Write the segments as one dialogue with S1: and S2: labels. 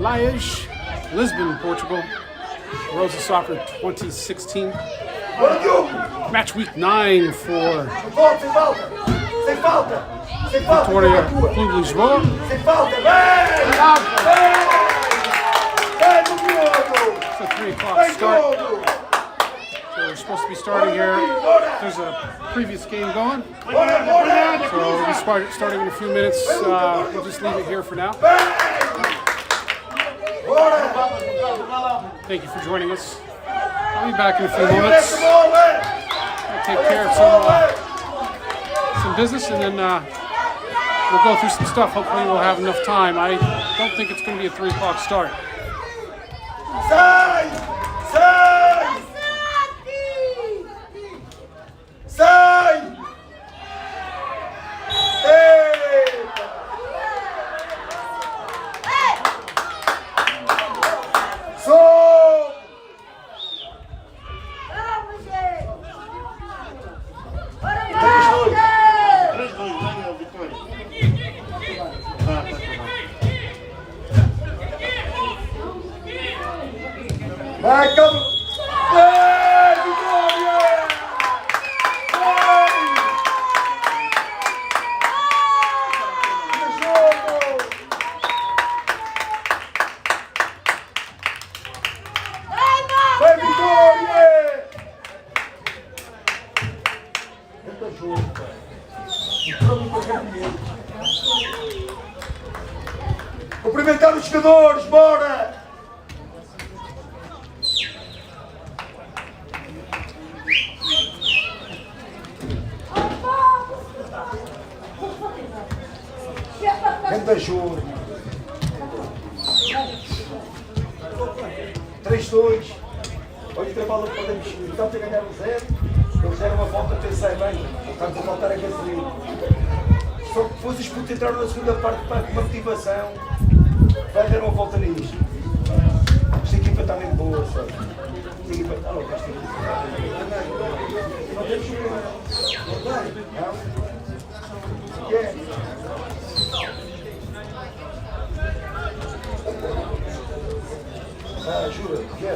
S1: Liège, Lisbon, Portugal. Rosa Soccer 2016. Match week 9 for Vitória Clube Lisboa. It's a 3 o'clock start. So we're supposed to be starting here. There's a previous game going. So we'll be starting in a few minutes. We'll just leave it here for now. Thank you for joining us. I'll be back in a few moments. I'll take care of some business and then we'll go through some stuff. Hopefully we'll have enough time. I don't think it's going to be a 3 o'clock start.
S2: Cumprimentar os jogadores, bora! Grande jogo. 3-2. Olha o trabalho que podemos ir. Estamos a ganhar um 0. Eles deram uma volta, pensei bem. Estamos a faltar a gasolina. Só que depois os putos entraram na segunda parte para uma motivação. Vai dar uma volta nisto. Esta equipa está mesmo boa, sabe? Esta equipa está louca. Não temos problema. Não? O que é? Jura, o que é?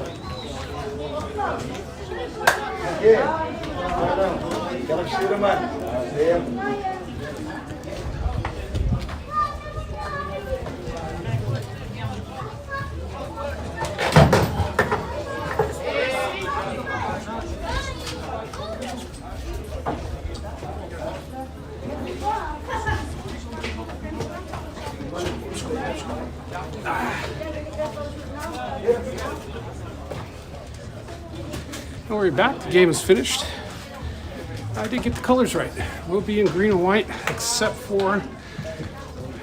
S2: O que é? Não. Aquela vestura, mano. É.
S1: And we're back. The game is finished. I did get the colors right. We'll be in green and white, except for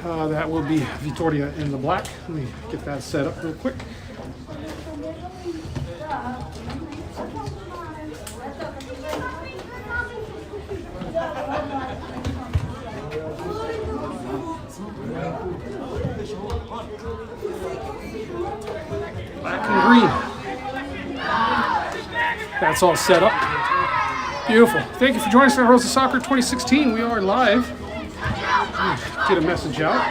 S1: that will be Vitória in the black. Let me get that set up real quick. Black and green. That's all set up. Beautiful. Thank you for joining us on Rosa Soccer 2016. We are live. Get a message out.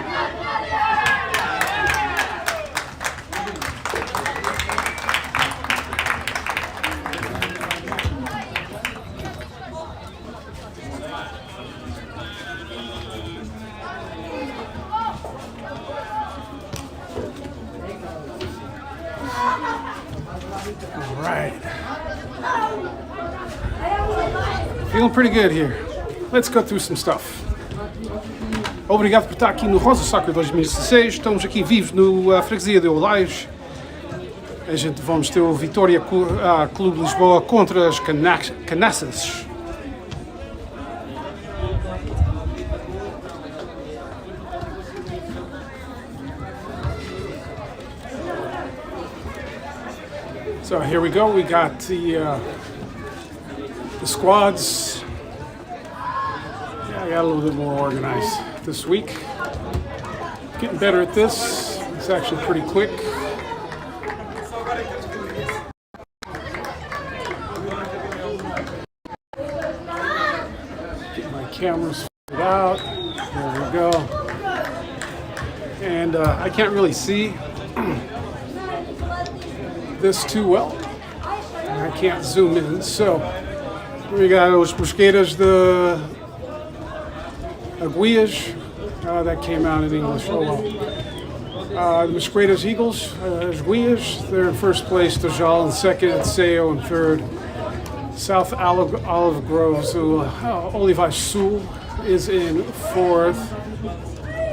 S1: All right. Feeling pretty good here. Let's go through some stuff. Obrigado por estar aqui no Rosa Soccer 2016. Estamos aqui vivos no freguesia de Liège. A gente vamos ter o Vitória Clube Lisboa contra as Caneças. So here we go. We got the squads. Yeah, I got a little bit more organized this week. Getting better at this. It's actually pretty quick. Get my cameras figured out. There we go. And I can't really see this too well. I can't zoom in. So we got os Mosqueiras de Aguias. That came out in English. Oh well. The Mosqueiras Eagles, Aguias, they're in first place. Dajal in second. Seo in third. South Olive Grove, so Olivais Sul is in fourth.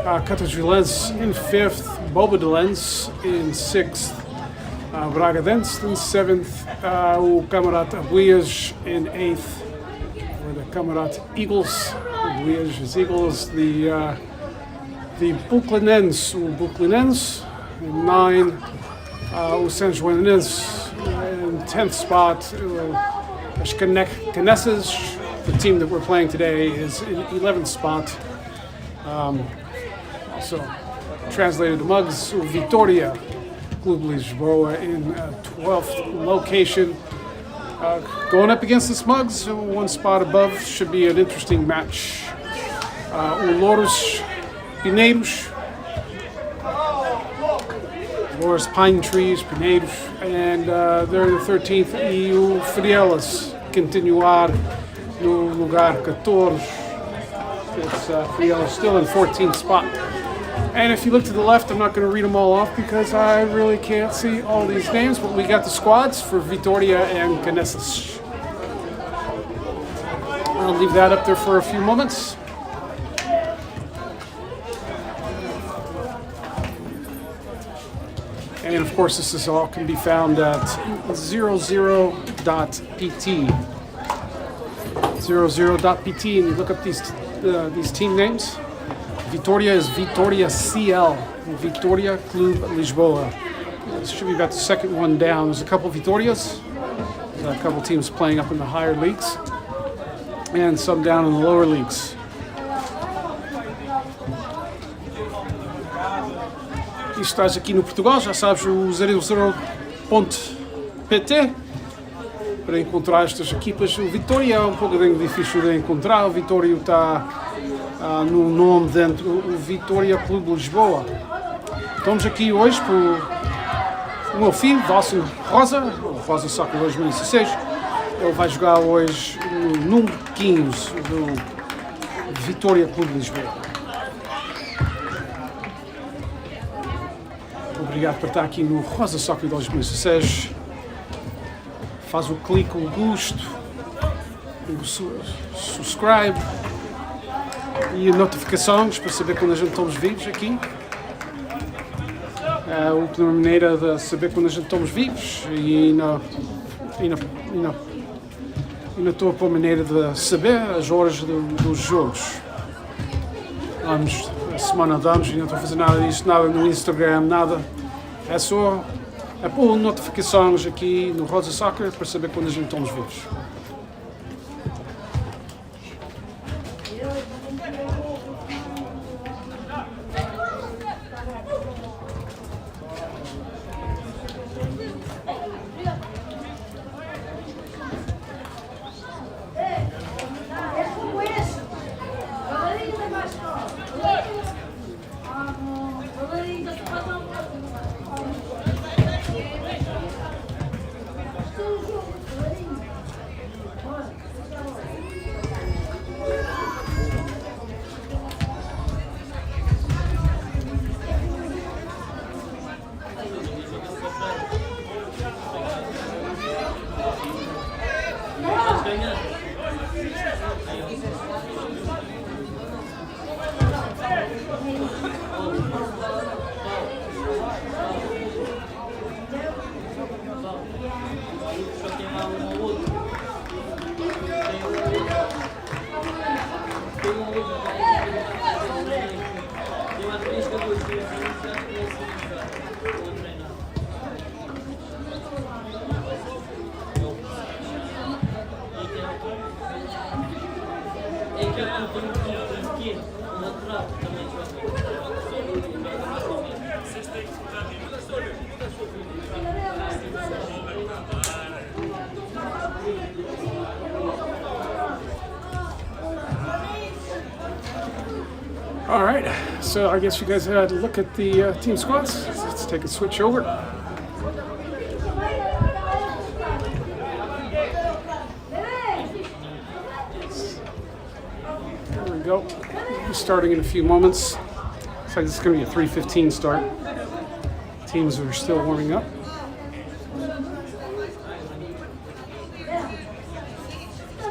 S1: Catajulense in fifth. Bobadelense in sixth. Bragadense in seventh. Camarate Aguias in eighth. Or the Camarate Eagles. Aguias Eagles. The Buclinense, in 9. San Joanense in 10th spot. Caneças, the team that we're playing today, is in 11th spot. So, translated to Mugs, Vitória, Clube Lisboa in 12th location. Going up against the Smugs, one spot above, should be an interesting match. Louros Pinheiros, Louros Pine Trees, Pinheiros, and they're in the 13th. E o Frielas continuar no lugar 14. It's Frielas still in 14th spot. And if you look to the left, I'm not going to read them all off because I really can't see all these names, but we got the squads for Vitória and Caneças. I'll leave that up there for a few moments. And of course, this is all can be found at 00.pt. 00.pt, and you look up these team names. Vitória is Vitória CL, Vitória Clube Lisboa. This should be about the second one down. There's a couple Vitórias, a couple teams playing up in the higher leagues, and some down in the lower leagues. E estás aqui no Portugal, já sabes o 00.pt para encontrar estas equipas. O Vitória é um pouquinho difícil de encontrar. O Vitória está no nome dentro, o Vitória Clube Lisboa. Estamos aqui hoje por o meu filho, Dawson Rosa, o Rosa Soccer 2016. Ele vai jogar hoje no número 15 do Vitória Clube Lisboa. Obrigado por estar aqui no Rosa Soccer 2016. Faz o clique, o gosto, o subscribe e notificações para saber quando a gente estamos vivos aqui. É a última maneira de saber quando a gente estamos vivos e na tua maneira de saber as horas dos jogos. A semana damos e não estou a fazer nada disso, nada no Instagram, nada. É só pôr notificações aqui no Rosa Soccer para saber quando a gente estamos vivos. So I guess you guys had a look at the team squads. Let's take a switch over. There we go. We'll be starting in a few moments. Looks like it's going to be a 3:15 start. Teams are still warming up.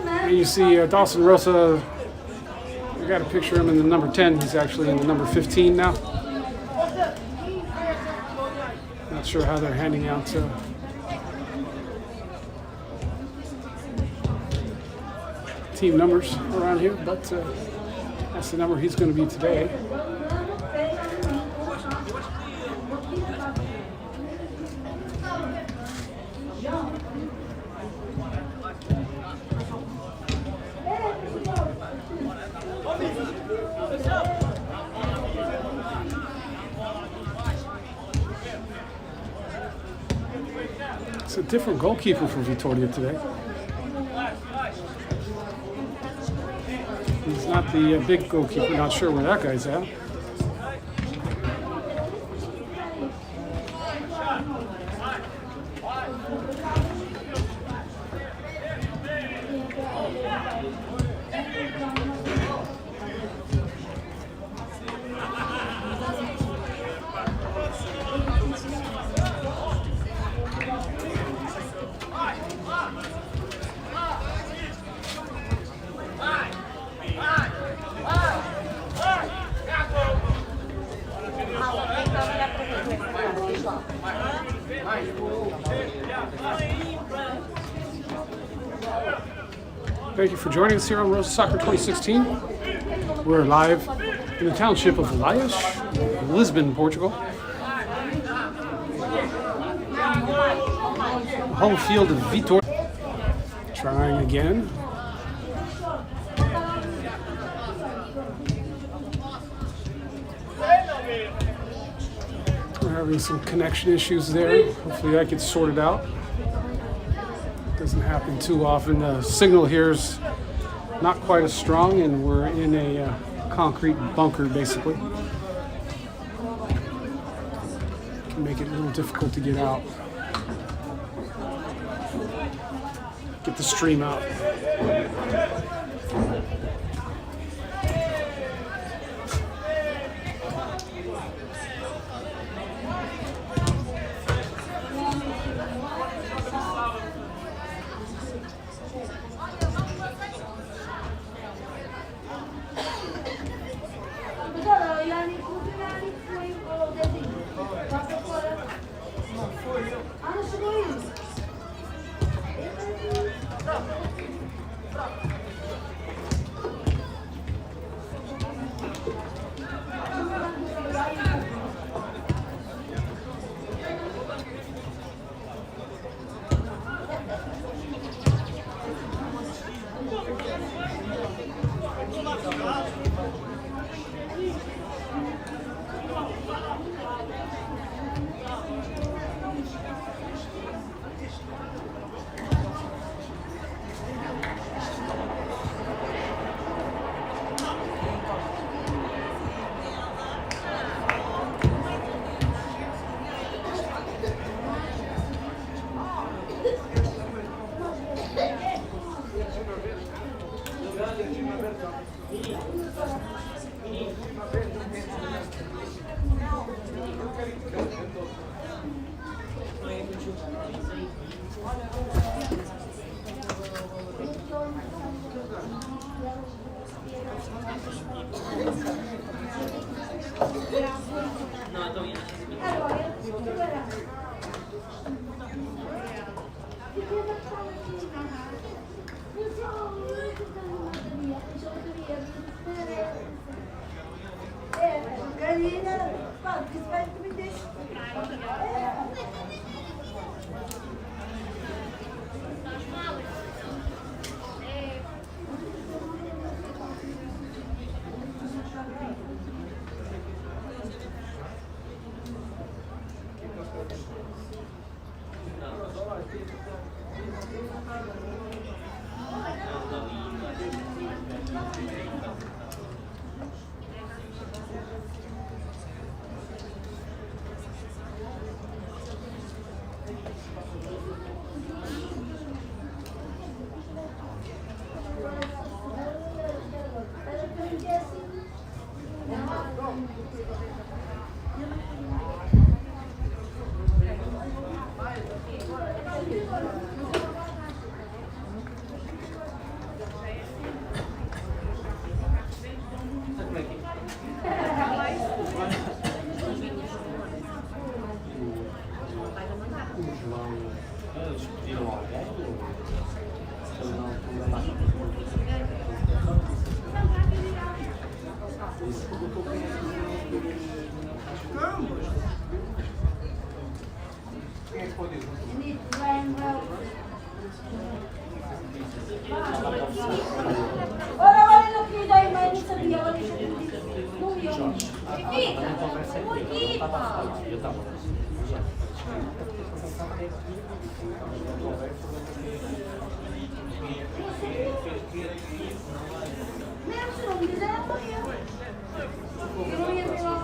S1: And you see Dawson Rosa. I got a picture of him in the number 10. He's actually in the number 15 now. Not sure how they're handing out team numbers around here, but that's the number he's going to be today. It's a different goalkeeper for Vitória today. He's not the big goalkeeper, not sure where that guy's at. Thank you for joining us here on Rosa Soccer 2016. We're live in the township of Laias, Lisbon, Portugal. Home field of Vitória. Trying again. We're having some connection issues there. Hopefully that gets sorted out. Doesn't happen too often. The signal here is not quite as strong, and we're in a concrete bunker basically. Can make it a little difficult to get out. Get the stream out.
S3: Ora, olha no que da mãe, não sabia, olha isso aqui. Não viu. Bonita. Mesmo se não me dizer, eu não ia ver lá.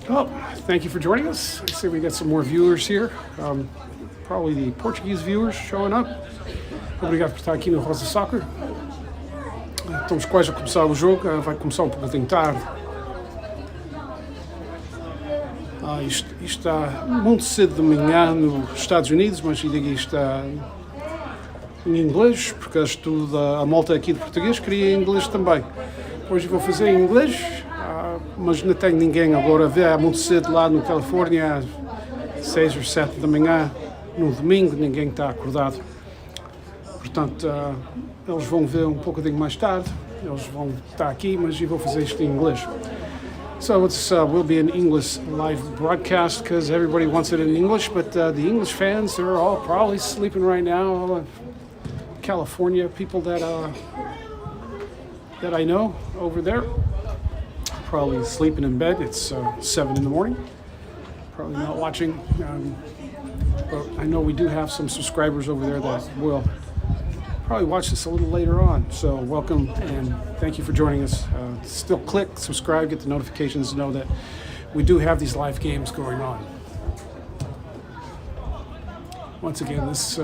S1: Well, thank you for joining us. I see we got some more viewers here. Probably the Portuguese viewers showing up. Obrigado por estar aqui no Rosa Soccer. Estamos quase a começar o jogo. Vai começar um pouquinho tarde. Isto está muito cedo de manhã nos Estados Unidos, mas ainda está em inglês, porque a malta aqui de português queria inglês também. Hoje vou fazer em inglês, mas não tenho ninguém agora a ver. É muito cedo lá no Califórnia, às 6 ou 7 da manhã, no domingo, ninguém está acordado. Portanto, eles vão ver um pouquinho mais tarde, eles vão estar aqui, mas eu vou fazer isto em inglês. So it will be an English live broadcast because everybody wants it in English, but the English fans are all probably sleeping right now. California people that I know over there probably sleeping in bed. It's 7 in the morning. Probably not watching. But I know we do have some subscribers over there that will probably watch this a little later on. So welcome and thank you for joining us. Still click, subscribe, get the notifications to know that we do have these live games going on. Once again, this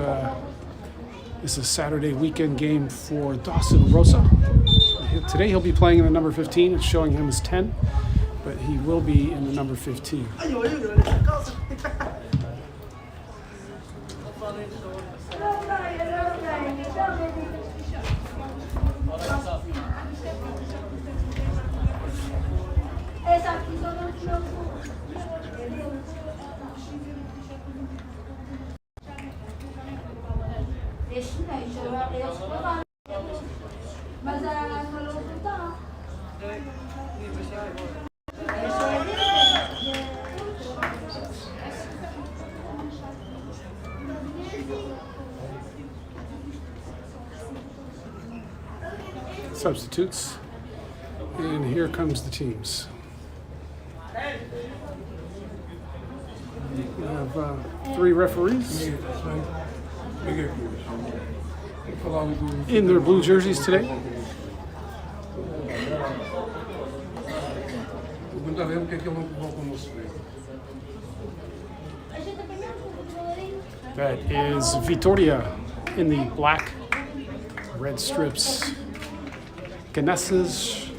S1: is a Saturday weekend game for Dawson Rosa. Today he'll be playing in the number 15. It's showing him as 10, but he will be in the number 15.
S3: Mas a não tá.
S1: Substitutes, and here comes the teams. We have 3 referees in their blue jerseys today. That is Vitória in the black, red strips. Caneças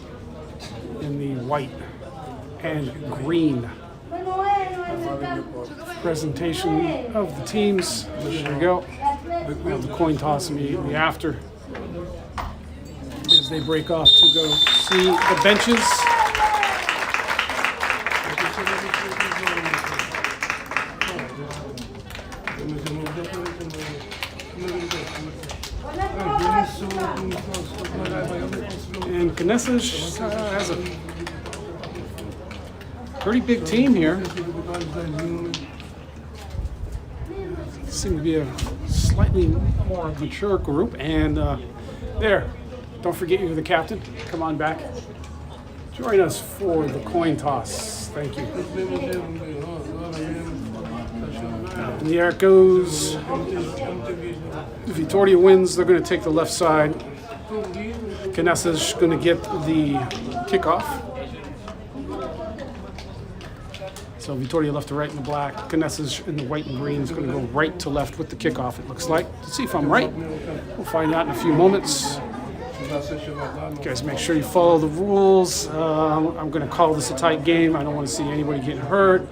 S1: in the white and green. Presentation of the teams. There we go. We have the coin toss immediately after as they break off to go see the benches. And Caneças has a pretty big team here. Seem to be a slightly more mature group. And there, don't forget you're the captain. Come on back. Join us for the coin toss. Thank you. And the air it goes. Vitória wins. They're going to take the left side. Caneças is going to get the kickoff. So So Vitória left to right in the black. Caneças in the white and green is going to go right to left with the kickoff, it looks like. Let's see if I'm right. We'll find out in a few moments. You guys make sure you follow the rules. I'm going to call this a tight game. I don't want to see anybody getting hurt.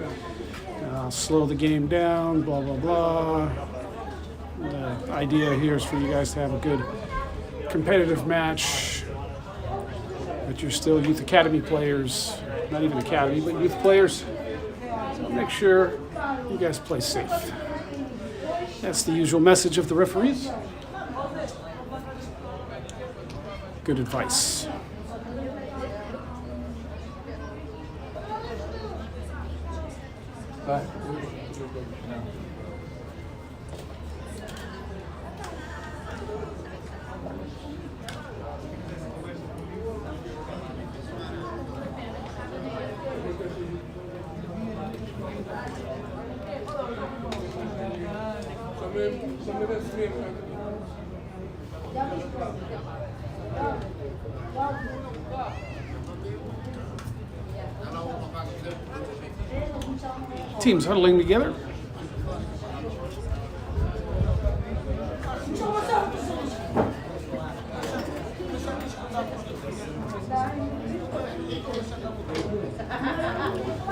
S1: Slow the game down, blah, blah, blah. The idea here is for you guys to have a good competitive match. But you're still youth academy players. Not even academy, but youth players. So make sure you guys play safe. That's the usual message of the referees. Good advice. Teams huddling together.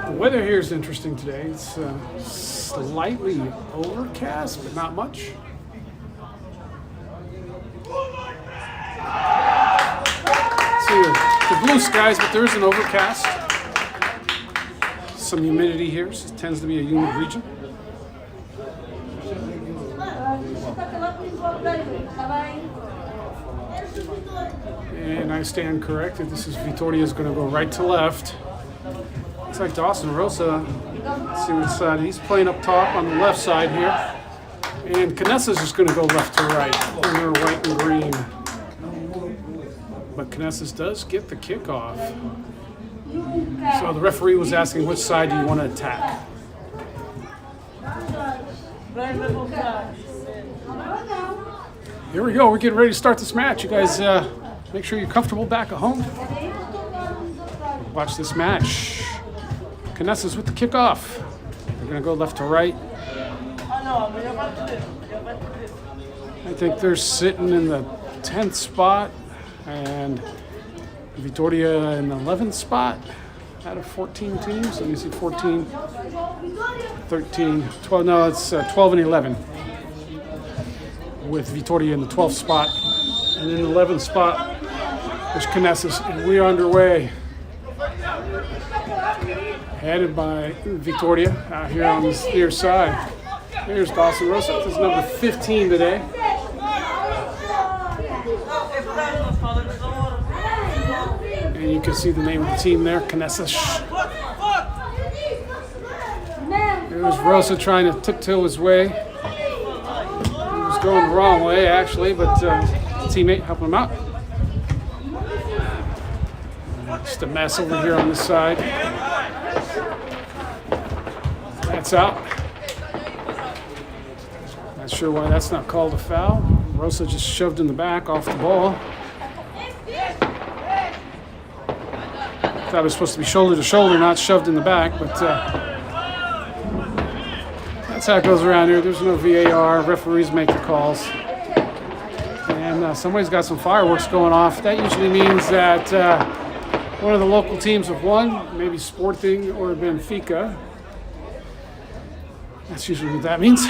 S1: The weather here is interesting today. It's slightly overcast, but not much. See the blue skies, but there is an overcast. Some humidity here. It tends to be a humid region. And I stand corrected. This is Vitória is going to go right to left. Looks like Dawson Rosa. Let's see which side. He's playing up top on the left side here. And Caneças is going to go left to right. And they're white and green. But Caneças does get the kickoff. So the referee was asking which side do you want to attack? Here we go. We're getting ready to start this match. You guys make sure you're comfortable back at home. Watch this match. Caneças with the kickoff. They're going to go left to right. I think they're sitting in the 10th spot. And Vitória in the 11th spot out of 14 teams. Let me see, 14, 13, 12. No, it's 12 and 11 with Vitória in the 12th spot. And in the 11th spot, there's Caneças, and we are underway. Headed by Vitória out here on this near side. Here's Dawson Rosa. This is number 15 today. And you can see the name of the team there, Caneças. There's Rosa trying to tiptoe his way. He was going the wrong way, actually, but the teammate helping him out. Just a mess over here on this side. That's out. Not sure why that's not called a foul. Rosa just shoved in the back off the ball. Thought it was supposed to be shoulder to shoulder, not shoved in the back, but that's how it goes around here. There's no VAR. Referees make the calls. And somebody's got some fireworks going off. That usually means that one of the local teams have won, maybe Sporting or Benfica. That's usually what that means.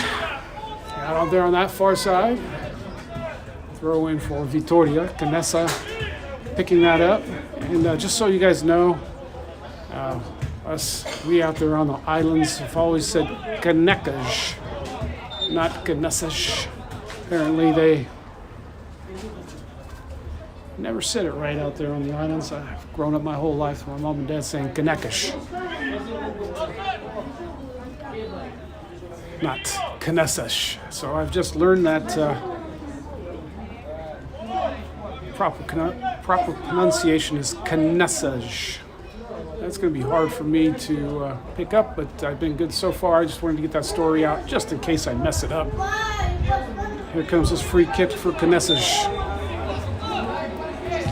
S1: Out there on that far side. Throw in for Vitória. Caneças picking that up. And just so you guys know, we out there on the islands have always said Caneças, not Caneças. Apparently they never said it right out there on the islands. I've grown up my whole life with my mom and dad saying Caneças, not Caneças. So I've just learned that proper pronunciation is Caneças. That's going to be hard for me to pick up, but I've been good so far. I just wanted to get that story out just in case I mess it up. Here comes this free kick for Caneças.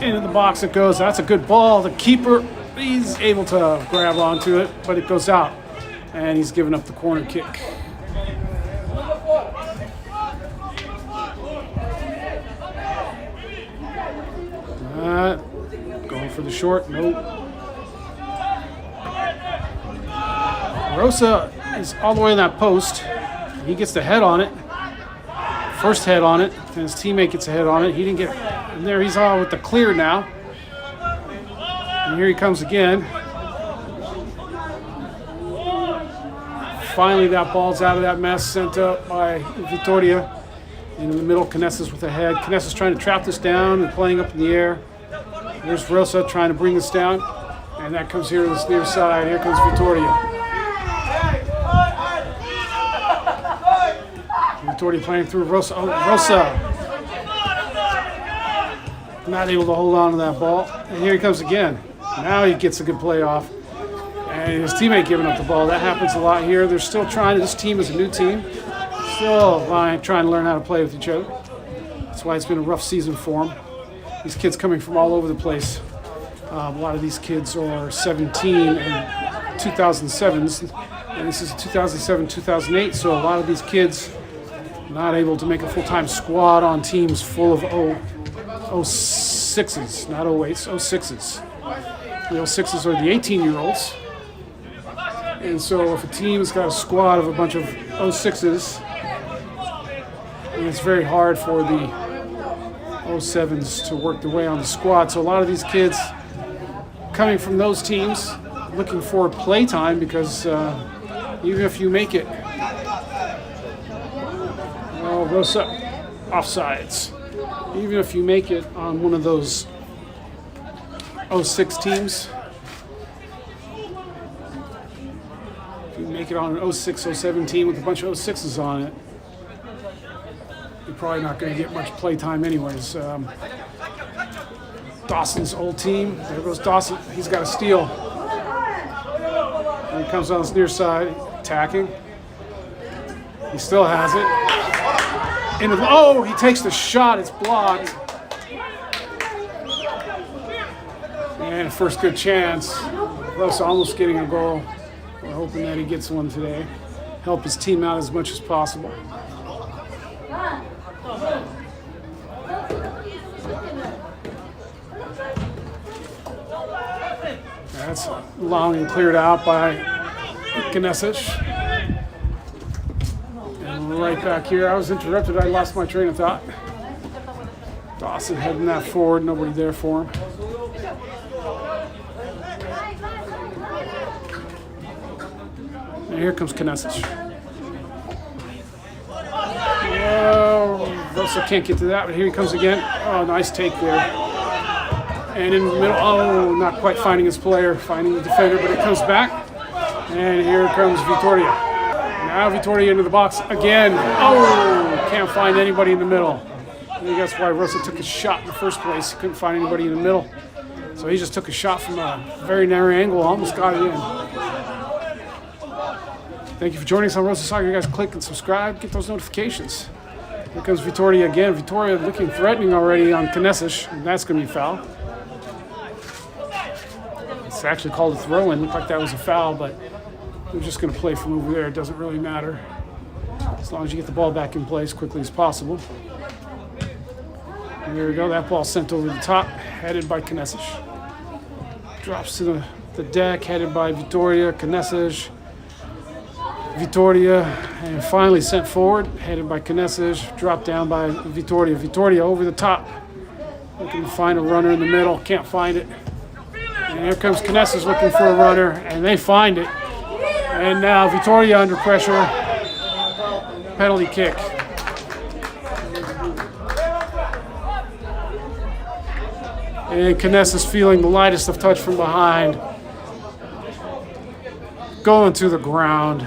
S1: Into the box it goes. That's a good ball. The keeper, he's able to grab onto it, but it goes out. And he's giving up the corner kick. Going for the short. Nope. Rosa is all the way in that post. He gets the head on it. First head on it. And his teammate gets a head on it. He didn't get... And there he's on with the clear now. And here he comes again. Finally, that ball's out of that mess, sent up by Vitória. In the middle, Caneças with a head. Caneças trying to trap this down and playing up in the air. There's Rosa trying to bring this down. And that comes here to this near side. Here comes Vitória. Vitória playing through Rosa. Oh, Rosa. Not able to hold on to that ball. And here he comes again. Now he gets a good play off. And his teammate giving up the ball. That happens a lot here. They're still trying. This team is a new team. Still trying to learn how to play with each other. That's why it's been a rough season for them. These kids coming from all over the place. A lot of these kids are 17 and 2007s. And this is 2007, 2008. So a lot of these kids not able to make a full-time squad on teams full of 06s, not 08s, 06s. The 06s are the 18-year-olds. And so if a team's got a squad of a bunch of 06s, and it's very hard for the 07s to work their way on the squad. So a lot of these kids coming from those teams looking for playtime because even if you make it, well, Rosa, offsides. Even if you make it on one of those 06 teams, if you make it on an 06, 07 team with a bunch of 06s on it, you're probably not going to get much playtime anyways. Dawson's old team. There goes Dawson. He's got a steal. And he comes on this near side, attacking. He still has it. Oh, he takes the shot. It's blocked. And first good chance. Rosa almost getting a goal. We're hoping that he gets one today. Help his team out as much as possible. That's long and cleared out by Caneças. And right back here, I was interrupted. I lost my train of thought. Dawson heading that forward. Nobody there for him. And here comes Caneças. Oh, Rosa can't get to that, but here he comes again. Oh, nice take there. And in the middle, oh, not quite finding his player, finding the defender, but it comes back. And here comes Vitória. Now Vitória into the box again. Oh, can't find anybody in the middle. I think that's why Rosa took his shot in the first place. He couldn't find anybody in the middle. So he just took a shot from a very narrow angle, almost got it in. Thank you for joining us on Rosa Soccer. You guys click and subscribe, get those notifications. Here comes Vitória again. Vitória looking threatening already on Caneças, and that's going to be foul. It's actually called a throw-in. Looked like that was a foul, but we're just going to play from over there. It doesn't really matter. As long as you get the ball back in play as quickly as possible. And there we go. That ball sent over the top, headed by Caneças. Drops to the deck, headed by Vitória. Caneças. Vitória, and finally sent forward, headed by Caneças, dropped down by Vitória. Vitória over the top, looking to find a runner in the middle, can't find it. And here comes Caneças looking for a runner, and they find it. And now Vitória under pressure, penalty kick. And Caneças feeling the lightest of touch from behind, going to the ground,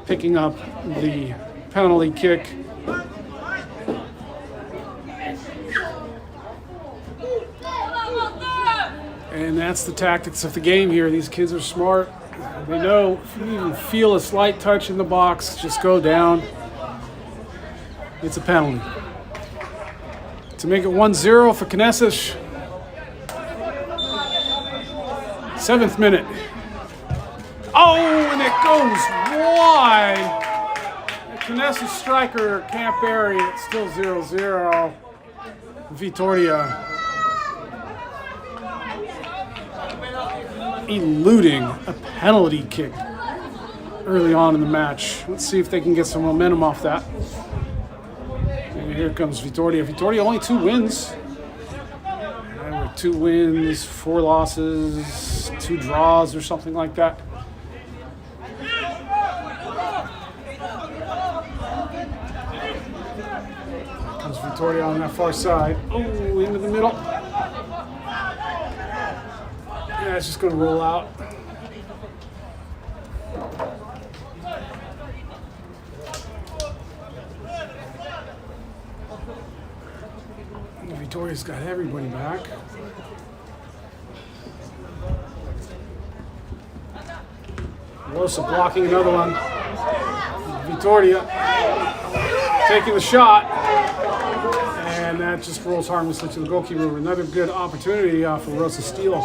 S1: picking up the penalty kick. And that's the tactics of the game here. These kids are smart. They know if you even feel a slight touch in the box, just go down. It's a penalty. To make it 1-0 for Caneças. 7th minute. Oh, and it goes wide. Caneças striker can't bury it. Still 0-0. Vitória eluding a penalty kick early on in the match. Let's see if they can get some momentum off that. And here comes Vitória. Vitória only 2 wins. And with 2 wins, 4 losses, 2 draws or something like that. Comes Vitória on that far side. Oh, into the middle. Yeah, it's just going to roll out. Vitória's got everybody back. Rosa blocking another one. Vitória taking the shot. And that just rolls harmlessly to the goalkeeper. Another good opportunity for Rosa Steele.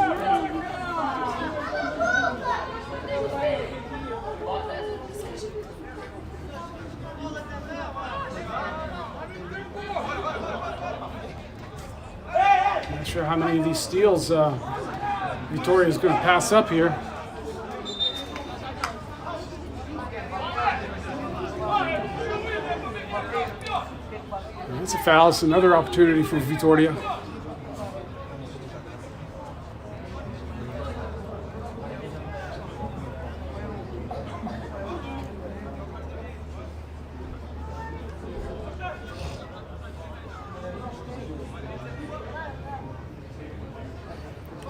S1: Not sure how many of these steals Vitória is going to pass up here. That's a foul. It's another opportunity for Vitória.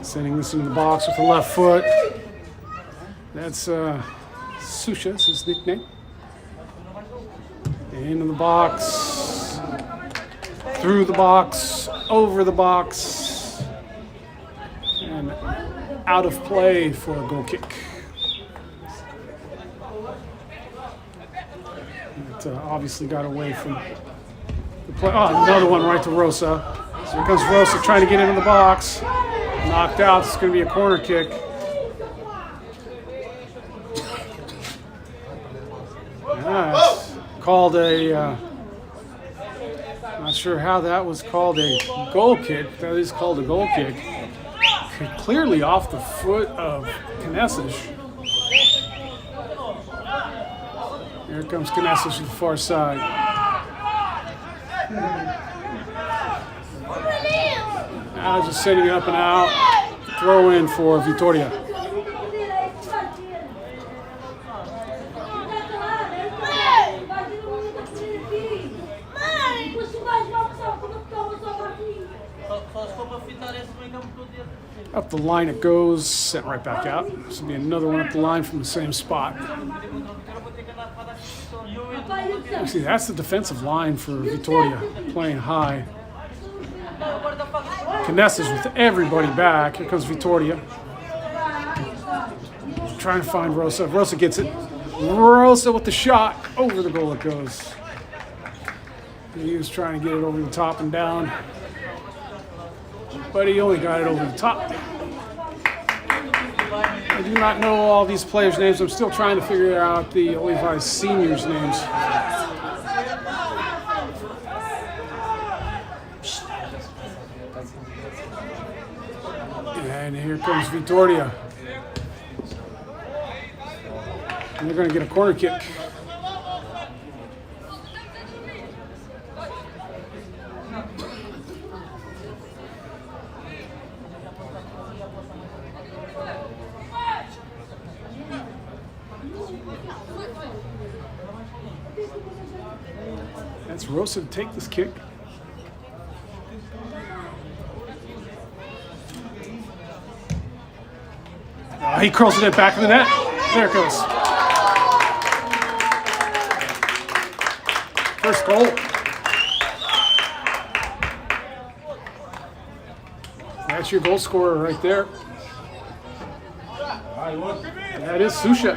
S1: Sending this into the box with the left foot. That's Susha, is his nickname. Into the box. Through the box. Over the box. And out of play for a goal kick. It obviously got away from the play. Oh, another one right to Rosa. So here comes Rosa trying to get into the box. Knocked out. It's going to be a corner kick. It's called a, not sure how that was called a goal kick. That is called a goal kick. Clearly off the foot of Caneças. Here comes Caneças to the far side. Now just sending it up and out. Throw in for Vitória. Up the line it goes, sent right back out. This will be another one up the line from the same spot. Actually, that's the defensive line for Vitória, playing high. Caneças with everybody back. Here comes Vitória. Trying to find Rosa. Rosa gets it. Rosa with the shot. Over the goal it goes. He was trying to get it over the top and down, but he only got it over the top. I do not know all these players' names. I'm still trying to figure out the Levi seniors' names. And here comes Vitória. And they're going to get a corner kick. That's Rosa to take this kick. He curls it in back of the net. There it goes. First goal. That's your goal scorer right there. That is Susha,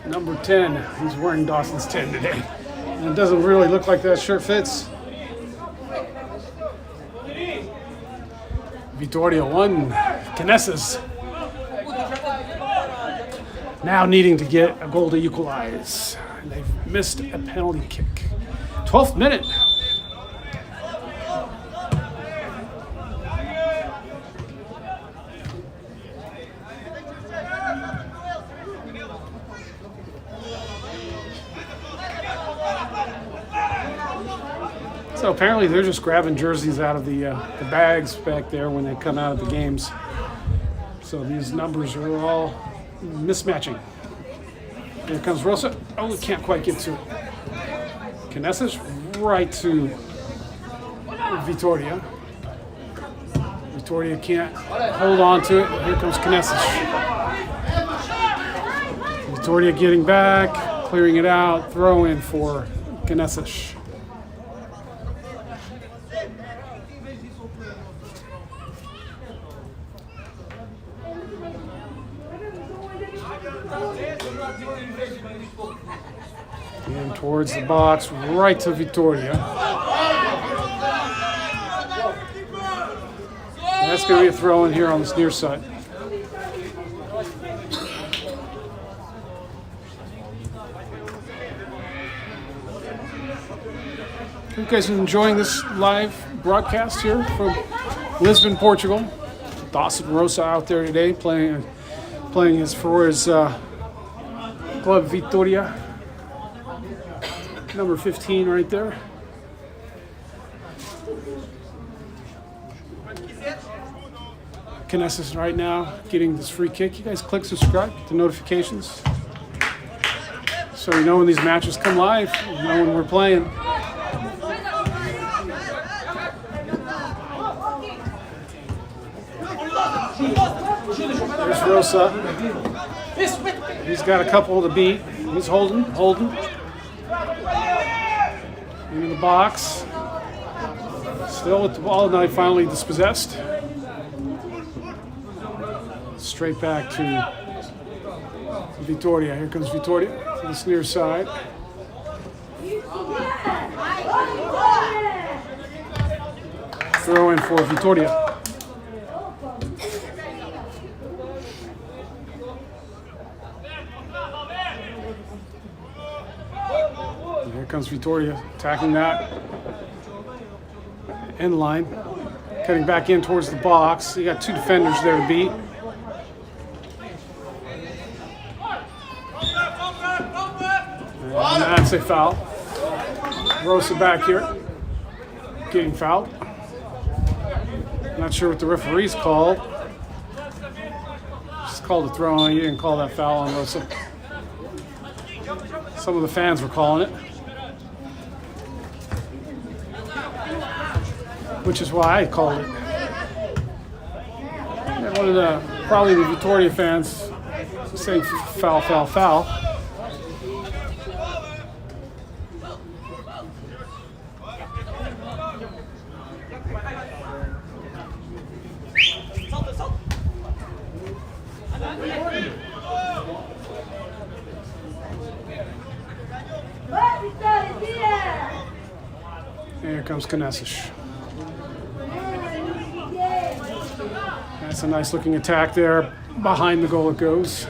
S1: number 10. He's wearing Dawson's 10 today. And it doesn't really look like that shirt fits. Vitória 1, Caneças now needing to get a goal to equalize. And they've missed a penalty kick. 12th minute. So apparently they're just grabbing jerseys out of the bags back there when they come out of the games. So these numbers are all mismatching. Here comes Rosa. Oh, we can't quite get to it. Caneças right to Vitória. Vitória can't hold on to it. Here comes Caneças. Vitória getting back, clearing it out, throw in for Caneças. And towards the box, right to Vitória. That's going to be a throw in here on this near side. Hope you guys are enjoying this live broadcast here from Lisbon, Portugal. Dawson Rosa out there today playing for his club Vitória. Number 15 right there. Caneças right now getting this free kick. You guys click subscribe, get the notifications, so you know when these matches come live, you know when we're playing. There's Rosa. He's got a couple to beat. He's holding. Into the box. Still with the ball, now finally dispossessed. Straight back to Vitória. Here comes Vitória to this near side. Throw in for Vitória. Here comes Vitória attacking that end line, cutting back in towards the box. You got two defenders there to beat. And that's a foul. Rosa back here, getting fouled. Not sure what the referee's called. Just called a throw on. You didn't call that foul on Rosa. Some of the fans were calling it, which is why I called it. And one of probably the Vitória fans saying foul. Here comes Caneças. That's a nice looking attack there. Behind the goal it goes.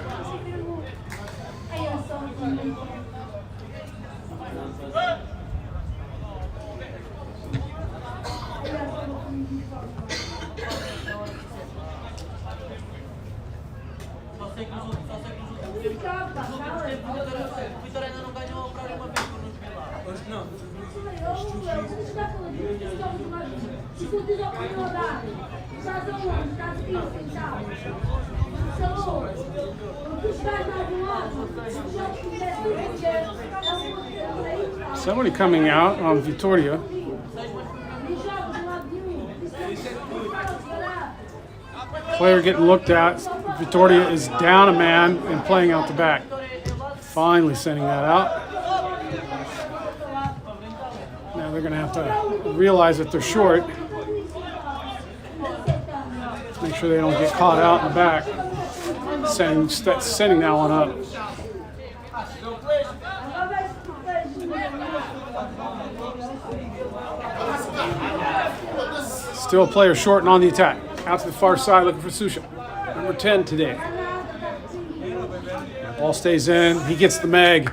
S1: Somebody coming out on Vitória. Player getting looked at. Vitória is down a man and playing out the back. Finally sending that out. Now they're going to have to realize that they're short. Make sure they don't get caught out in the back. Sending that one up. Still a player short and on the attack. Out to the far side looking for Susha. Number 10 today. Ball stays in. He gets the mag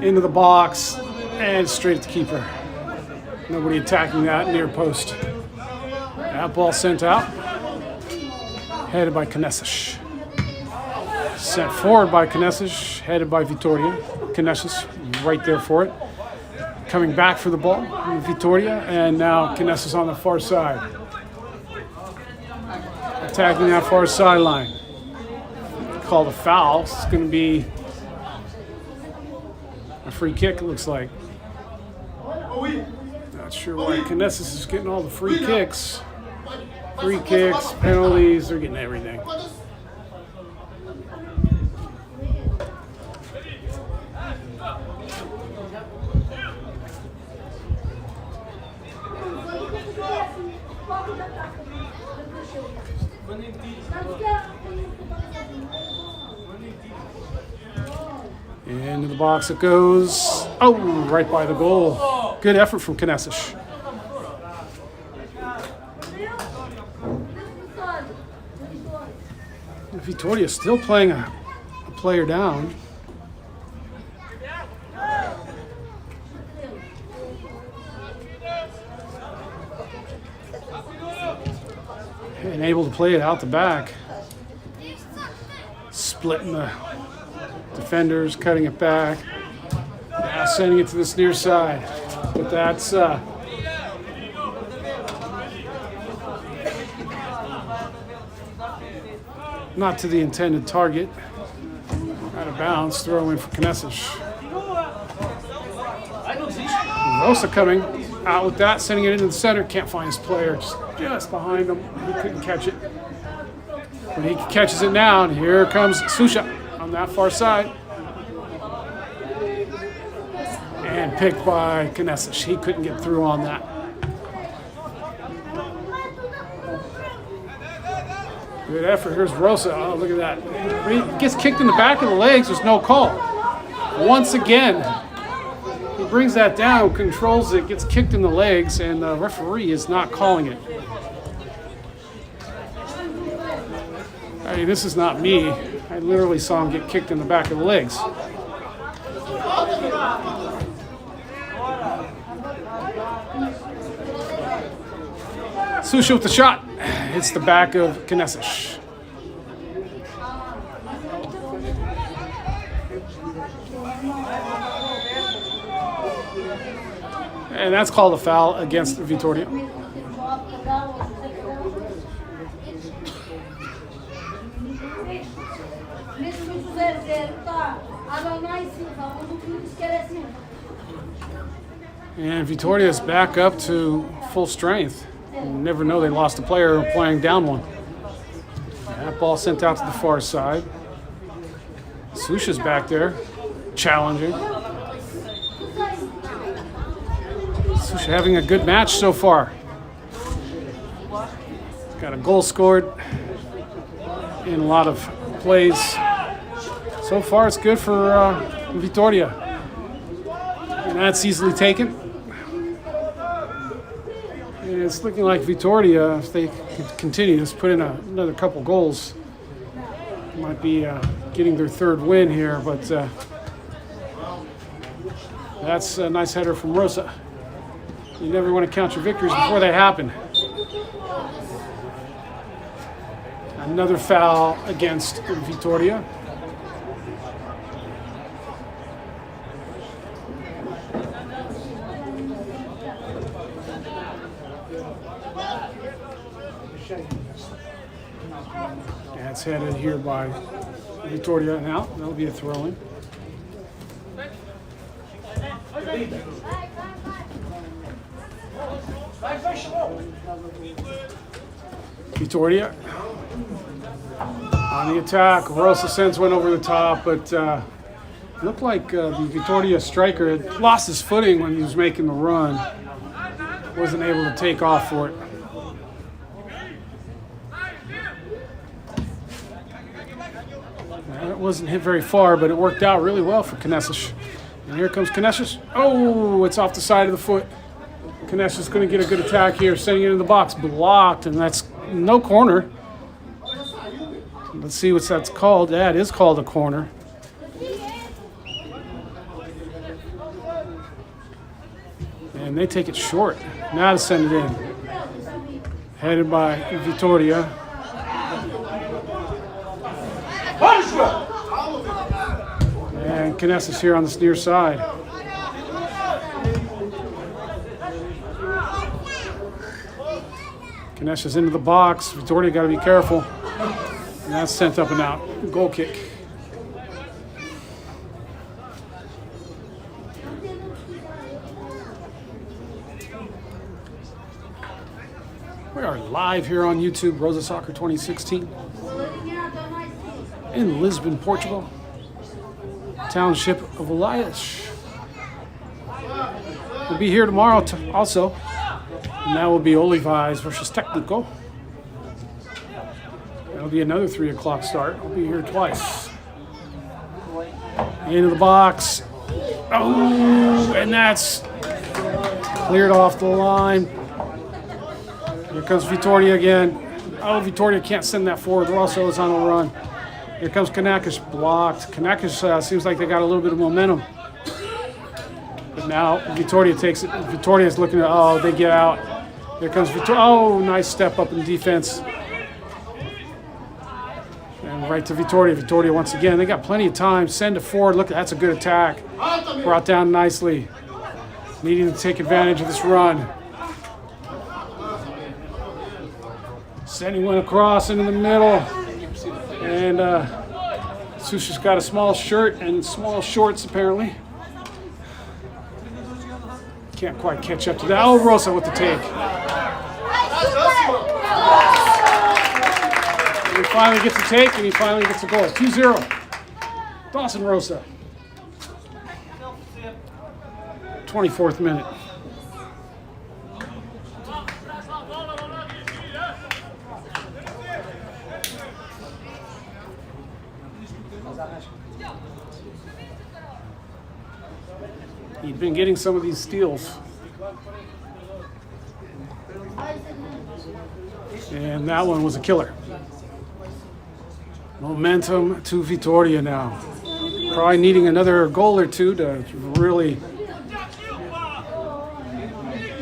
S1: into the box and straight at the keeper. Nobody attacking that near post. That ball sent out. Headed by Caneças. Sent forward by Caneças. Headed by Vitória. Caneças right there for it. Coming back for the ball. Vitória. And now Caneças on the far side. Attacking that far sideline. Called a foul. It's going to be a free kick, it looks like. Not sure why Caneças is getting all the free kicks. Free kicks, penalties, they're getting everything. Into the box it goes. Oh, right by the goal. Good effort from Caneças. Vitória still playing a player down. And able to play it out the back. Splitting the defenders, cutting it back. Now sending it to this near side. But that's not to the intended target. Out of bounds, throw in for Caneças. Rosa coming out with that, sending it into the center. Can't find his player, just behind him. He couldn't catch it. But he catches it now, and here comes Susha on that far side. And picked by Caneças. He couldn't get through on that. Good effort. Here's Rosa. Oh, look at that. He gets kicked in the back of the legs. There's no call. Once again, he brings that down, controls it, gets kicked in the legs, and the referee is not calling it. I mean, this is not me. I literally saw him get kicked in the back of the legs. Susha with the shot. Hits the back of Caneças. And that's called a foul against Vitória. And Vitória is back up to full strength. You never know they lost a player playing down one. That ball sent out to the far side. Susha's back there, challenging. Susha having a good match so far. Got a goal scored in a lot of plays. So far it's good for Vitória. And that's easily taken. And it's looking like Vitória, if they continue to put in another couple goals, might be getting their third win here, but that's a nice header from Rosa. You never want to count your victories before they happen. Another foul against Vitória. That's headed here by Vitória now. That'll be a throw-in. Vitória on the attack. Rosa sends one over the top, but looked like the Vitória striker had lost his footing when he was making the run. Wasn't able to take off for it. It wasn't hit very far, but it worked out really well for Caneças. And here comes Caneças. Oh, it's off the side of the foot. Caneças is going to get a good attack here, sending it in the box. Blocked, and that's no corner. Let's see what that's called. Yeah, it is called a corner. And they take it short. Now to send it in. Headed by Vitória. And Caneças here on this near side. Caneças into the box. Vitória got to be careful. And that's sent up and out. Goal kick. We are live here on YouTube, Rosa Soccer 2016. In Lisbon, Portugal. Township of Elias. We'll be here tomorrow also. And that will be Olivais versus Técnico. That'll be another 3 o'clock start. I'll be here twice. Into the box. Oh, and that's cleared off the line. Here comes Vitória again. Oh, Vitória can't send that forward. Rosso is on the run. Here comes Caneças, blocked. Caneças seems like they got a little bit of momentum. But now Vitória takes it. Vitória is looking at, oh, they get out. Here comes Vitória. Oh, nice step up in defense. And right to Vitória. Vitória once again. They got plenty of time. Send it forward. Look, that's a good attack. Brought down nicely. Needing to take advantage of this run. Sending one across into the middle. And Susha's got a small shirt and small shorts apparently. Can't quite catch up to that. Oh, Rosa with the take. He finally gets a take and he finally gets a goal. 2-0. Dawson Rosa. 24th minute. He'd been getting some of these steals. And that one was a killer. Momentum to Vitória now. Probably needing another goal or two to really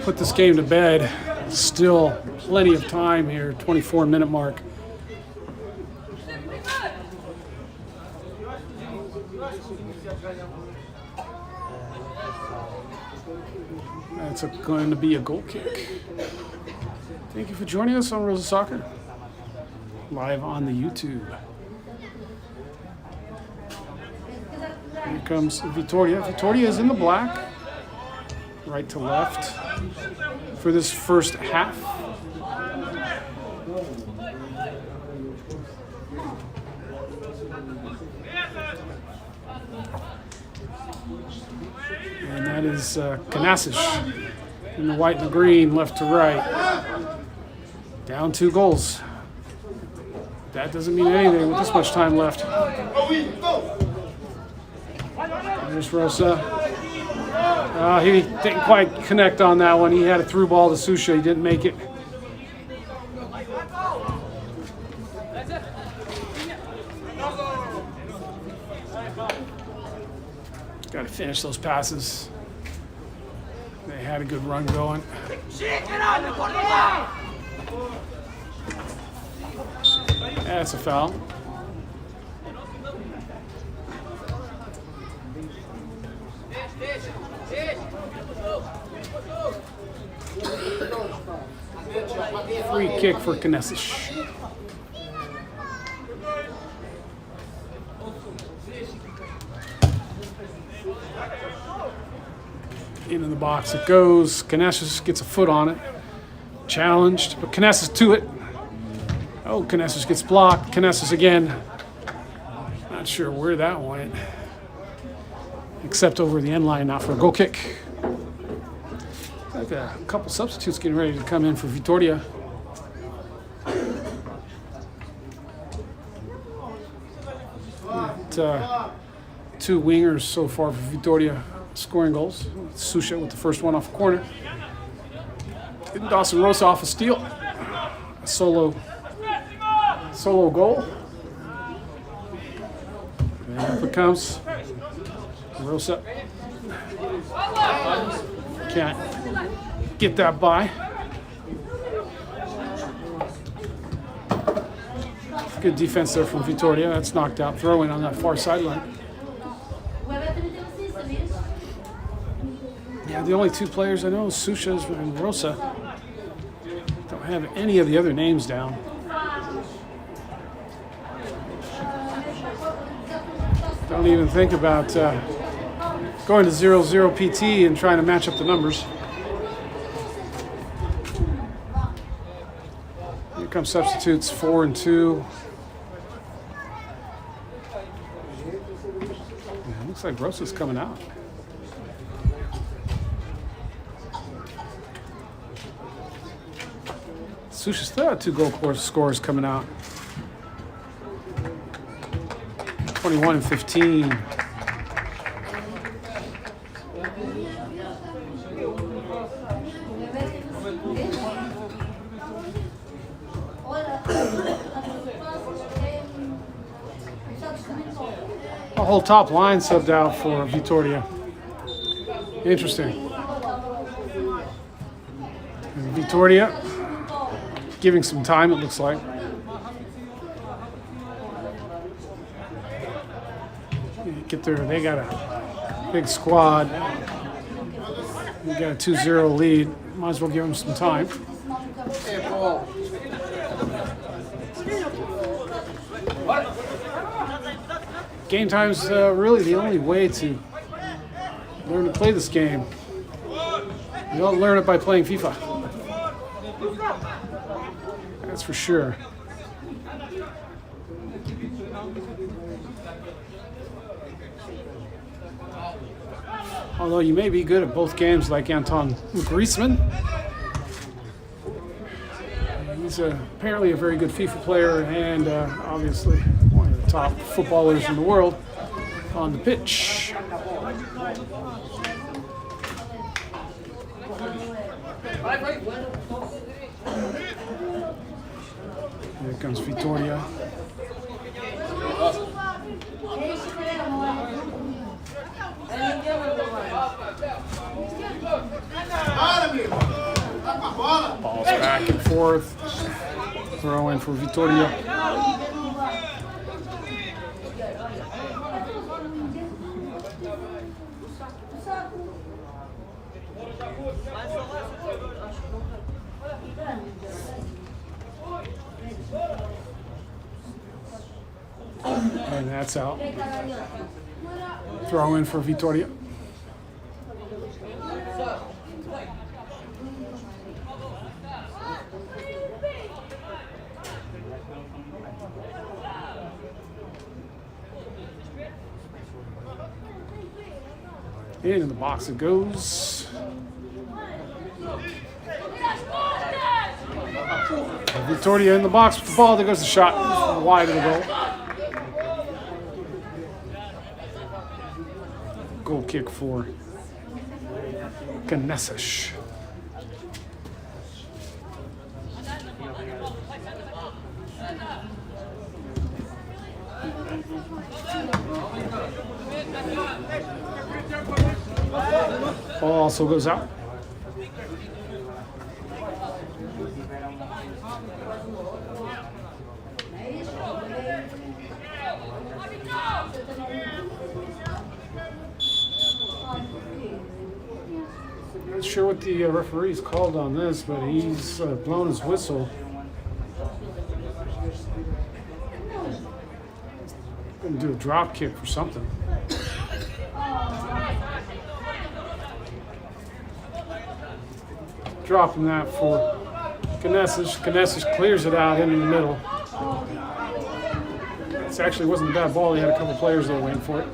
S1: put this game to bed. Still plenty of time here, 24-minute mark. That's going to be a goal kick. Thank you for joining us on Rosa Soccer, live on the YouTube. Here comes Vitória. Vitória is in the black, right to left, for this first half. And that is Caneças in the white and the green, left to right. Down 2 goals. That doesn't mean anything with this much time left. There's Rosa. He didn't quite connect on that one. He had a through ball to Susha. He didn't make it. Got to finish those passes. They had a good run going. That's a foul. Free kick for Caneças. Into the box it goes. Caneças gets a foot on it. Challenged, but Caneças to it. Oh, Caneças gets blocked. Caneças again. Not sure where that went. Except over the end line now for a goal kick. Like a couple substitutes getting ready to come in for Vitória. Two wingers so far for Vitória scoring goals. Susha with the first one off a corner. Getting Dawson Rosa off a steal. A solo goal. And up it comes. Rosa. Can't get that by. Good defense there from Vitória. That's knocked out. Throw in on that far sideline. Yeah, the only two players I know, Sushas and Rosa. Don't have any of the other names down. Don't even think about going to 0-0 PT and trying to match up the numbers. Here come substitutes, 4 and 2. Yeah, looks like Rosa's coming out. Susha still had 2 goal scorers coming out. 21 and 15. A whole top line subbed out for Vitória. Interesting. And Vitória giving some time, it looks like. Get there, they got a big squad. We got a 2-0 lead. Might as well give them some time. Game time's really the only way to learn to play this game. You don't learn it by playing FIFA. That's for sure. Although you may be good at both games like Anton Griezmann. He's apparently a very good FIFA player and obviously one of the top footballers in the world on the pitch. Here comes Vitória. Balls back and forth. Throw in for Vitória. And that's out. Throw in for Vitória. In the box it goes. Vitória in the box with the ball. There goes the shot. Wide of the goal. Goal kick for Caneças. Ball also goes out. Not sure what the referee's called on this, but he's blown his whistle. Gonna do a drop kick for something. Dropping that for Caneças. Caneças clears it out into the middle. This actually wasn't a bad ball. He had a couple players there waiting for it.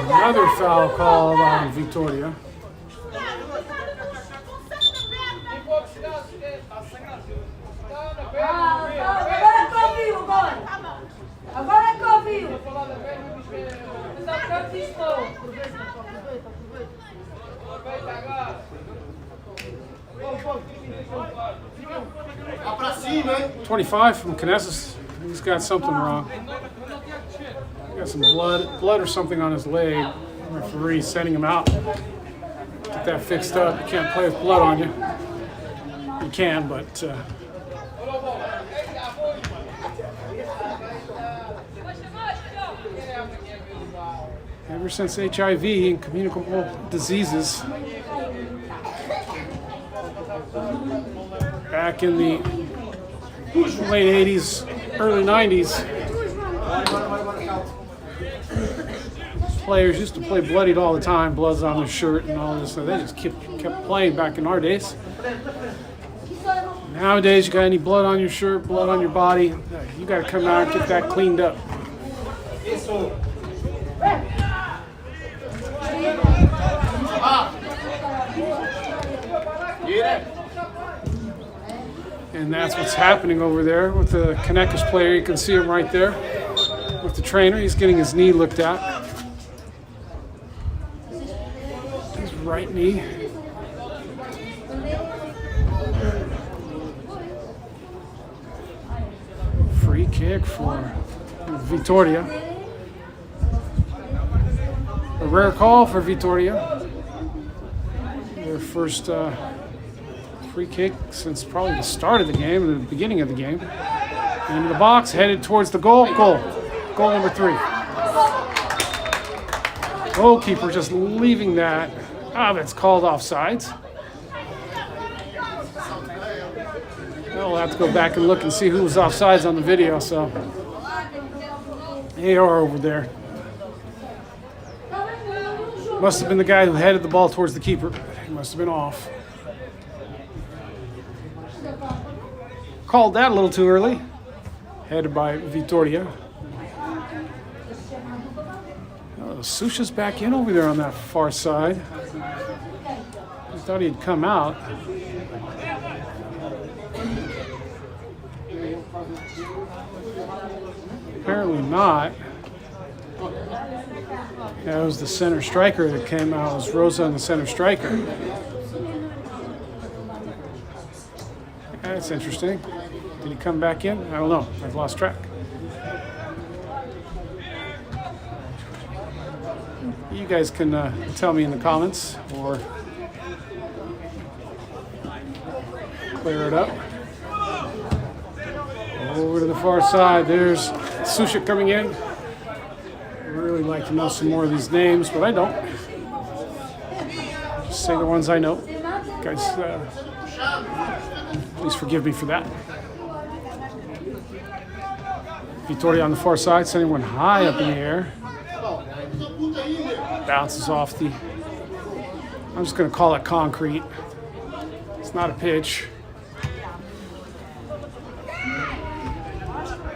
S1: Another foul called on Vitória.
S3: Agora é que ouviu.
S1: 25 from Caneças. He's got something wrong. Got some blood or something on his leg. Referee sending him out. Get that fixed up. You can't play with blood on you. You can, but ever since HIV and communicable diseases back in the late 80s, early 90s, players used to play bloodied all the time, blood's on their shirt and all this. So they just kept playing back in our days. Nowadays, you got any blood on your shirt, blood on your body, you got to come out and get that cleaned up. And that's what's happening over there with the Caneças player. You can see him right there with the trainer. He's getting his knee looked at. His right knee. Free kick for Vitória. A rare call for Vitória. Their first free kick since probably the start of the game, the beginning of the game. Into the box, headed towards the goal. Goal number 3. Goalkeeper just leaving that. That's called offsides. We'll have to go back and look and see who was offsides on the video. So AR over there. Must have been the guy who headed the ball towards the keeper. He must have been off. Called that a little too early. Headed by Vitória. Susha's back in over there on that far side. I thought he'd come out. Apparently not. Yeah, it was the center striker that came out. It was Rosa and the center striker. That's interesting. Did he come back in? I don't know. I've lost track. You guys can tell me in the comments or clear it up. Over to the far side, there's Susha coming in. I'd really like to know some more of these names, but I don't. Just say the ones I know. Guys, please forgive me for that. Vitória on the far side, sending one high up in the air. Bounces off the, I'm just going to call it concrete. It's not a pitch.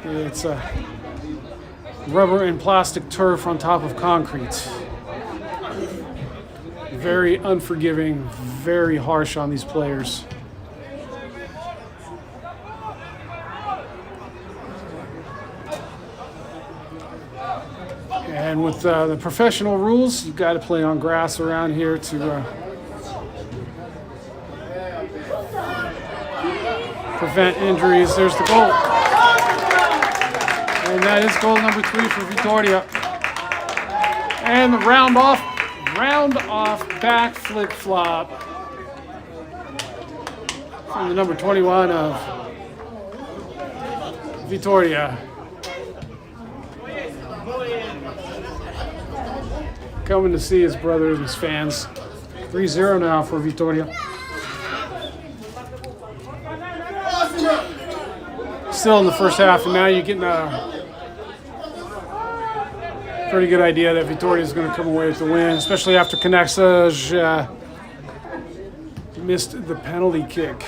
S1: It's a rubber and plastic turf on top of concrete. Very unforgiving, very harsh on these players. And with the professional rules, you've got to play on grass around here to prevent injuries. There's the goal. And that is goal number 3 for Vitória. And the round off back flip flop from the number 21 of Vitória. Coming to see his brother and his fans. 3-0 now for Vitória. Still in the first half, and now you're getting a pretty good idea that Vitória is going to come away with the win, especially after Caneças missed the penalty kick.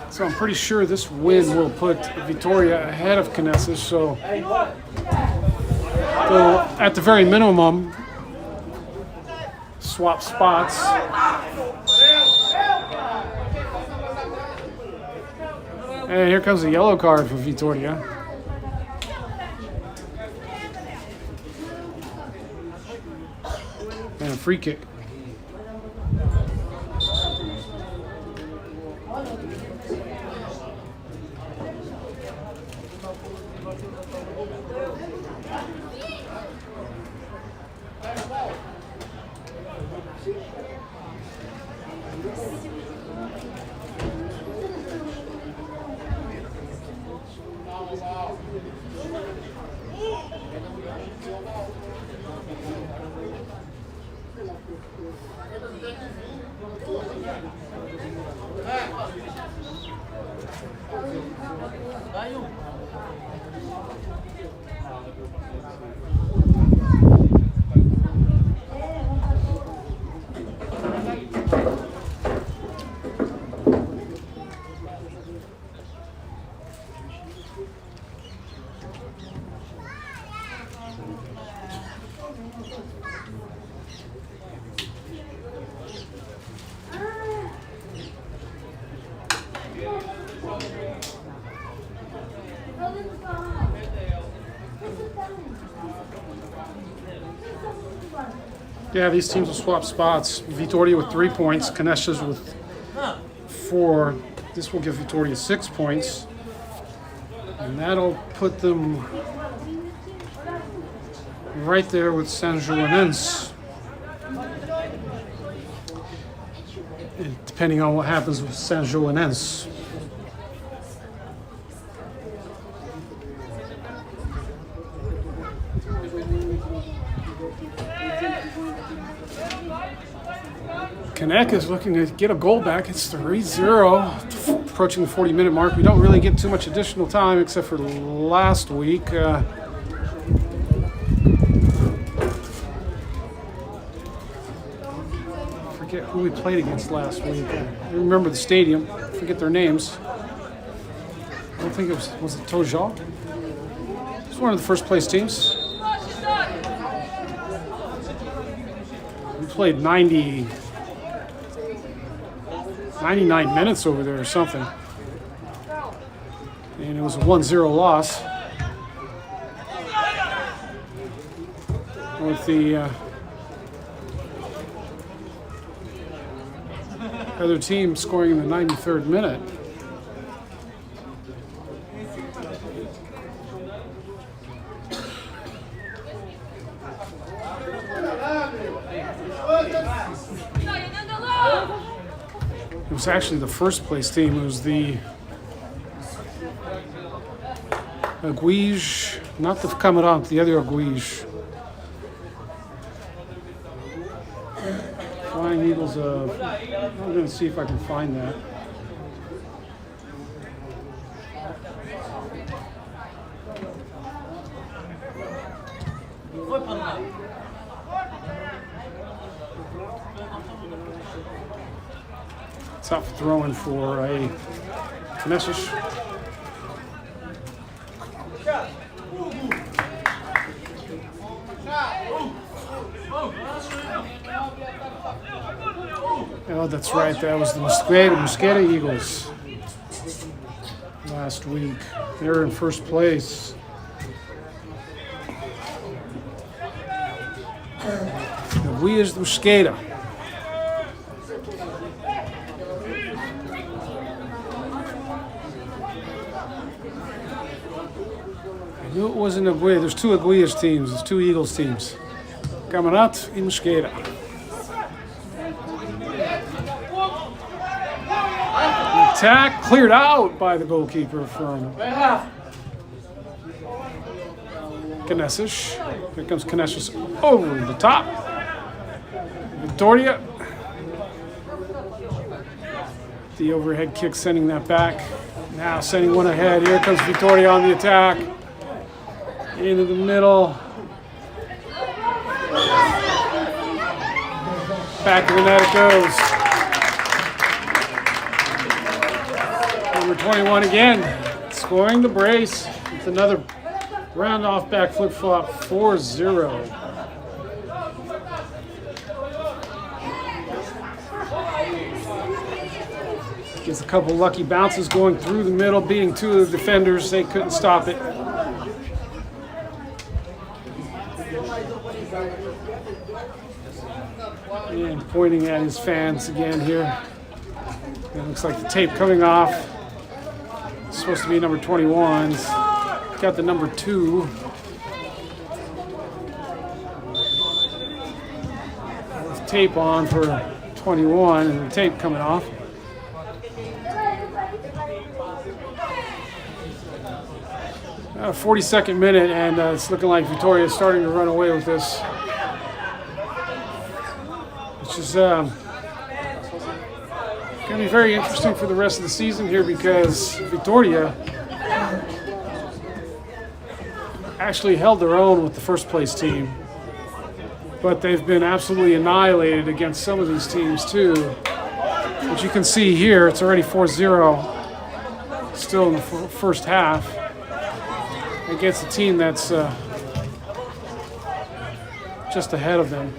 S1: So I'm pretty sure this win will put Vitória ahead of Caneças. So they'll, at the very minimum, swap spots. And here comes a yellow card for Vitória. And a free kick. Yeah, these teams will swap spots. Vitória with 3 points, Caneças with 4. This will give Vitória 6 points. And that'll put them right there with São Joanense. Depending on what happens with São Joanense. Caneças looking to get a goal back. It's 3-0, approaching the 40-minute mark. We don't really get too much additional time except for last week. Forget who we played against last week. I remember the stadium. Forget their names. I don't think it was it Tojal? It's one of the first place teams. We played 99 minutes over there or something. And it was a 1-0 loss. With the other team scoring in the 93rd minute. It was actually the first place team. It was the Aguij, not the Camarante, the other Aguij. Flying Eagles, I'm going to see if I can find that. Tough throwing for a Caneças. Oh, that's right. That was the Mosqueda Eagles last week. They're in first place. We is the Mosqueda. I knew it wasn't Aguirre. There's two Aguirre's teams. There's two Eagles teams. Camarate and Mosqueda. Attack cleared out by the goalkeeper from Caneças. Here comes Caneças over the top. Vitória. The overhead kick sending that back. Now sending one ahead. Here comes Vitória on the attack. Into the middle. Back of the net it goes. Number 21 again, scoring the brace with another round off back flip flop, 4-0. Gets a couple lucky bounces going through the middle, beating two of the defenders. They couldn't stop it. And pointing at his fans again here. It looks like the tape coming off. It's supposed to be number 21. Got the number 2. Tape on for 21 and the tape coming off. 42nd minute, and it's looking like Vitória is starting to run away with this, which is going to be very interesting for the rest of the season here, because Vitória actually held their own with the first place team, but they've been absolutely annihilated against some of these teams too. But you can see here, it's already 4-0 still in the first half against a team that's just ahead of them.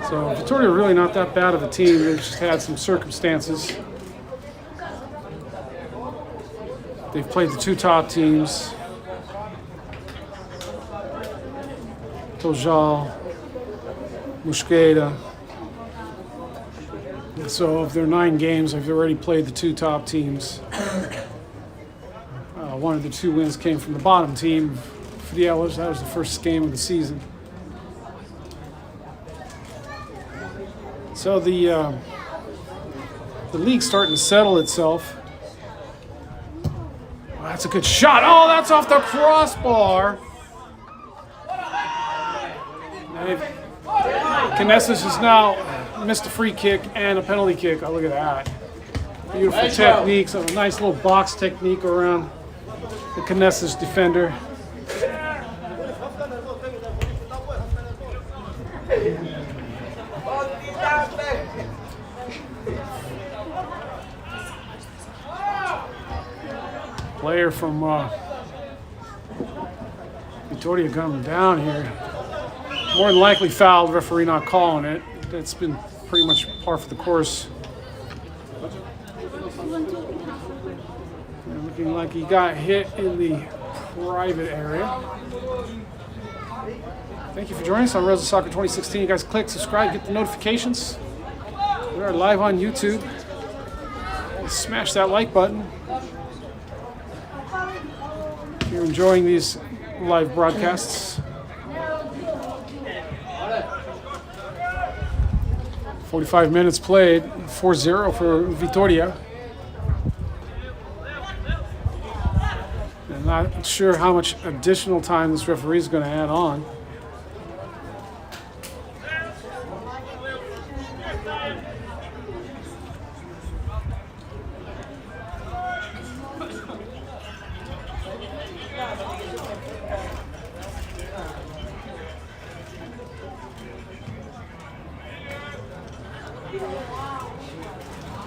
S1: So Vitória really not that bad of a team. They've just had some circumstances. They've played the 2 top teams. Tojal, Mosqueda. So of their 9 games, they've already played the 2 top teams. One of the 2 wins came from the bottom team for the Yellows. That was the first game of the season. So the league's starting to settle itself. Oh, that's a good shot. Oh, that's off the crossbar. Caneças has now missed a free kick and a penalty kick. Oh, look at that. Beautiful technique. So a nice little box technique around the Caneças defender. Player from Vitória coming down here. More than likely fouled, referee not calling it. That's been pretty much par for the course. And looking like he got hit in the private area. Thank you for joining us on Rosa Soccer 2016. You guys click, subscribe, get the notifications. We are live on YouTube. Smash that like button. If you're enjoying these live broadcasts. 45 minutes played, 4-0 for Vitória. I'm not sure how much additional time this referee is going to add on.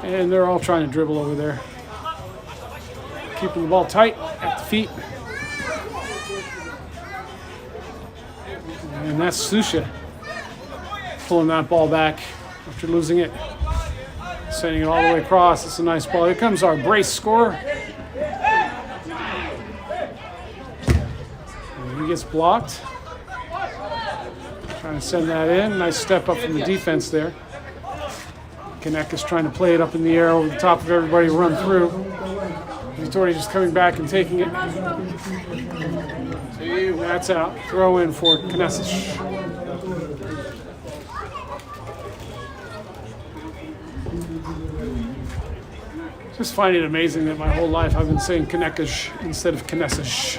S1: And they're all trying to dribble over there. Keeping the ball tight at the feet. And that's Susha pulling that ball back after losing it. Sending it all the way across. It's a nice ball. Here comes our brace scorer. And he gets blocked. Trying to send that in. Nice step up from the defense there. Caneças trying to play it up in the air over the top of everybody, run through. Vitória just coming back and taking it. That's out. Throw in for Caneças. Just find it amazing that my whole life I've been saying Caneças instead of Caneças.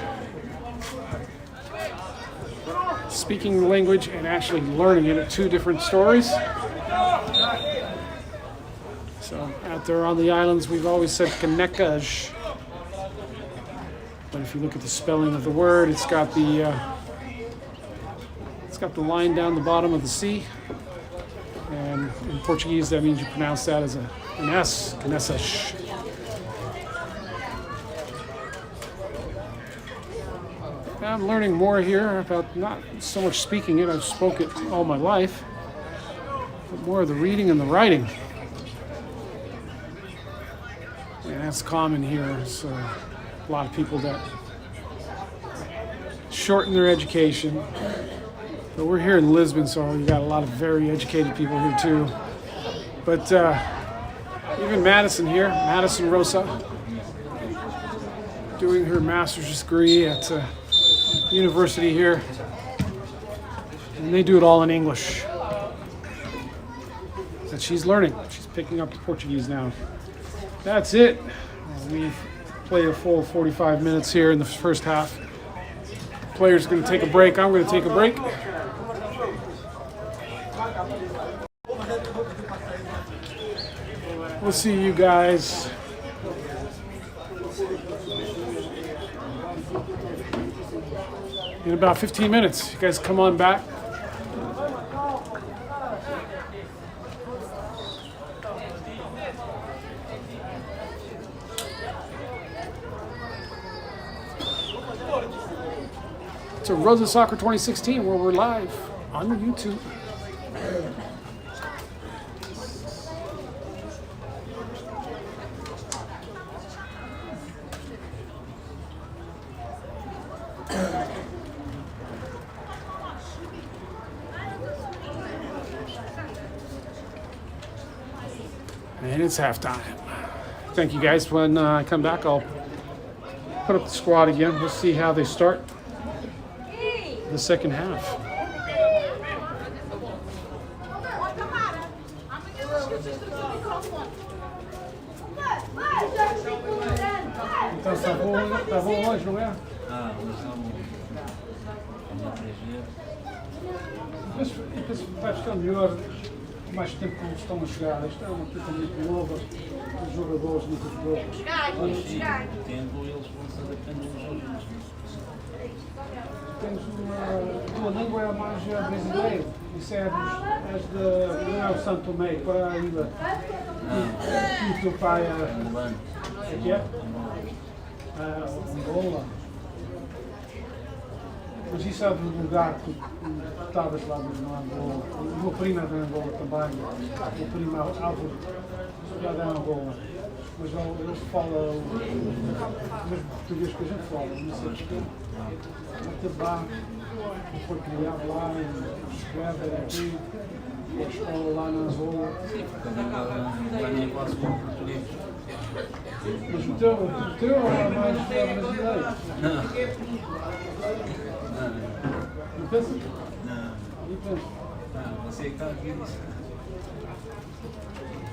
S1: Speaking the language and actually learning it are 2 different stories. So out there on the islands, we've always said Caneças. But if you look at the spelling of the word, it's got the line down the bottom of the C. And in Portuguese, that means you pronounce that as an S, Caneças. I'm learning more here about not so much speaking it. I've spoken it all my life. But more of the reading and the writing. And that's common here. It's a lot of people that shorten their education. But we're here in Lisbon, so you got a lot of very educated people here too. But even Madison here, Madison Rosa, doing her master's degree at university here. And they do it all in English. And she's learning. She's picking up the Portuguese now. That's it. We've played a full 45 minutes here in the first half. Players going to take a break. I'm going to take a break. We'll see you guys in about 15 minutes. You guys come on back. To Rosa Soccer 2016, where we're live on YouTube. And it's halftime. Thank you guys. When I come back, I'll put up the squad again. We'll see how they start the second half. Então tá bom hoje, não é? Mas vai ficar melhor mais tempo que estão a chegar. Isto é uma equipa muito nova, os jogadores muito bons.
S4: Tendo eles vão se adaptando uns aos outros.
S1: Temos uma tua língua é mais brasileira. Isso é não é o Santo Tomé, para a ilha. E o teu pai é que é? Angola. Mas isso é do lugar que tu estavas lá no Angola. O meu primo é de Angola também. O meu primo é Álvaro, já de Angola. Mas ele fala o mesmo português que a gente fala, não sei porquê. Ele esteve lá, foi criado lá, escreve aqui, a escola lá na Angola.
S4: Sim, porque lá nem quase com português.
S1: Mas o teu é mais brasileiro?
S4: Não.
S1: Não pensa?
S4: Não.
S1: Não pensa?
S4: Não, você que está aqui disse.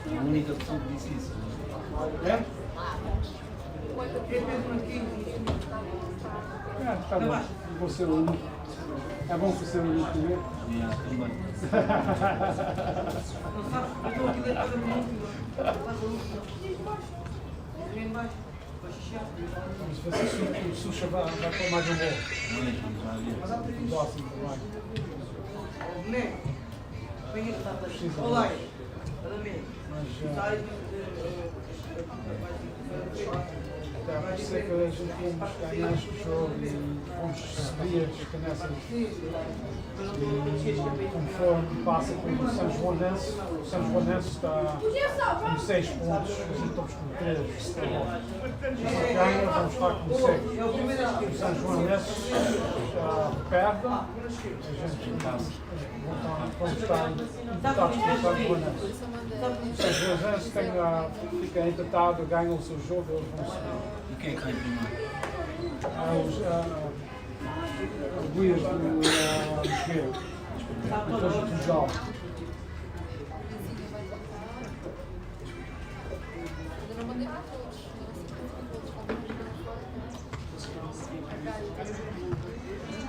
S4: A única pessoa que disse isso.
S1: É? Tá bom. Vou ser o único. É bom ser o único primeiro?
S4: Também.
S1: Vamos ver se o Xuxa vai pôr mais um gol. Próximo, vai.
S5: Olá.
S1: Por isso é que a gente vamos ganhar este jogo e vamos subir as Caneças. E conforme passa pelo São Joanense, o São Joanense está com 6 pontos, a gente estamos com 3. Se ganha, vamos estar com 6. O São Joanense perde, a gente vamos estar empatados com o São Joanense. O São Joanense fica empatado, ganha o seu jogo, eles vão subir.
S4: E quem é que cai primeiro?
S1: Os guias do Mosqueiro, depois do Tujal.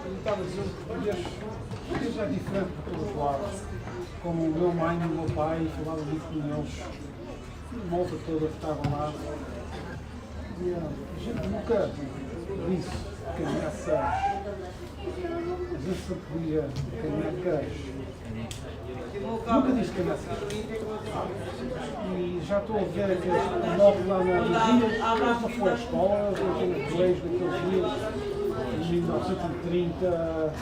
S1: Eu estava dizendo que português é diferente por todos os lados. Como o meu mãe e o meu pai falavam muito com eles, a malta toda que estavam lá. E a gente nunca disse Caneças. A gente sempre dizia Canecas. Nunca disse Caneças. E já estou a ver que o modo lá na Ilha, não foi a escola, eu tenho colégio daqueles dias, em 1930,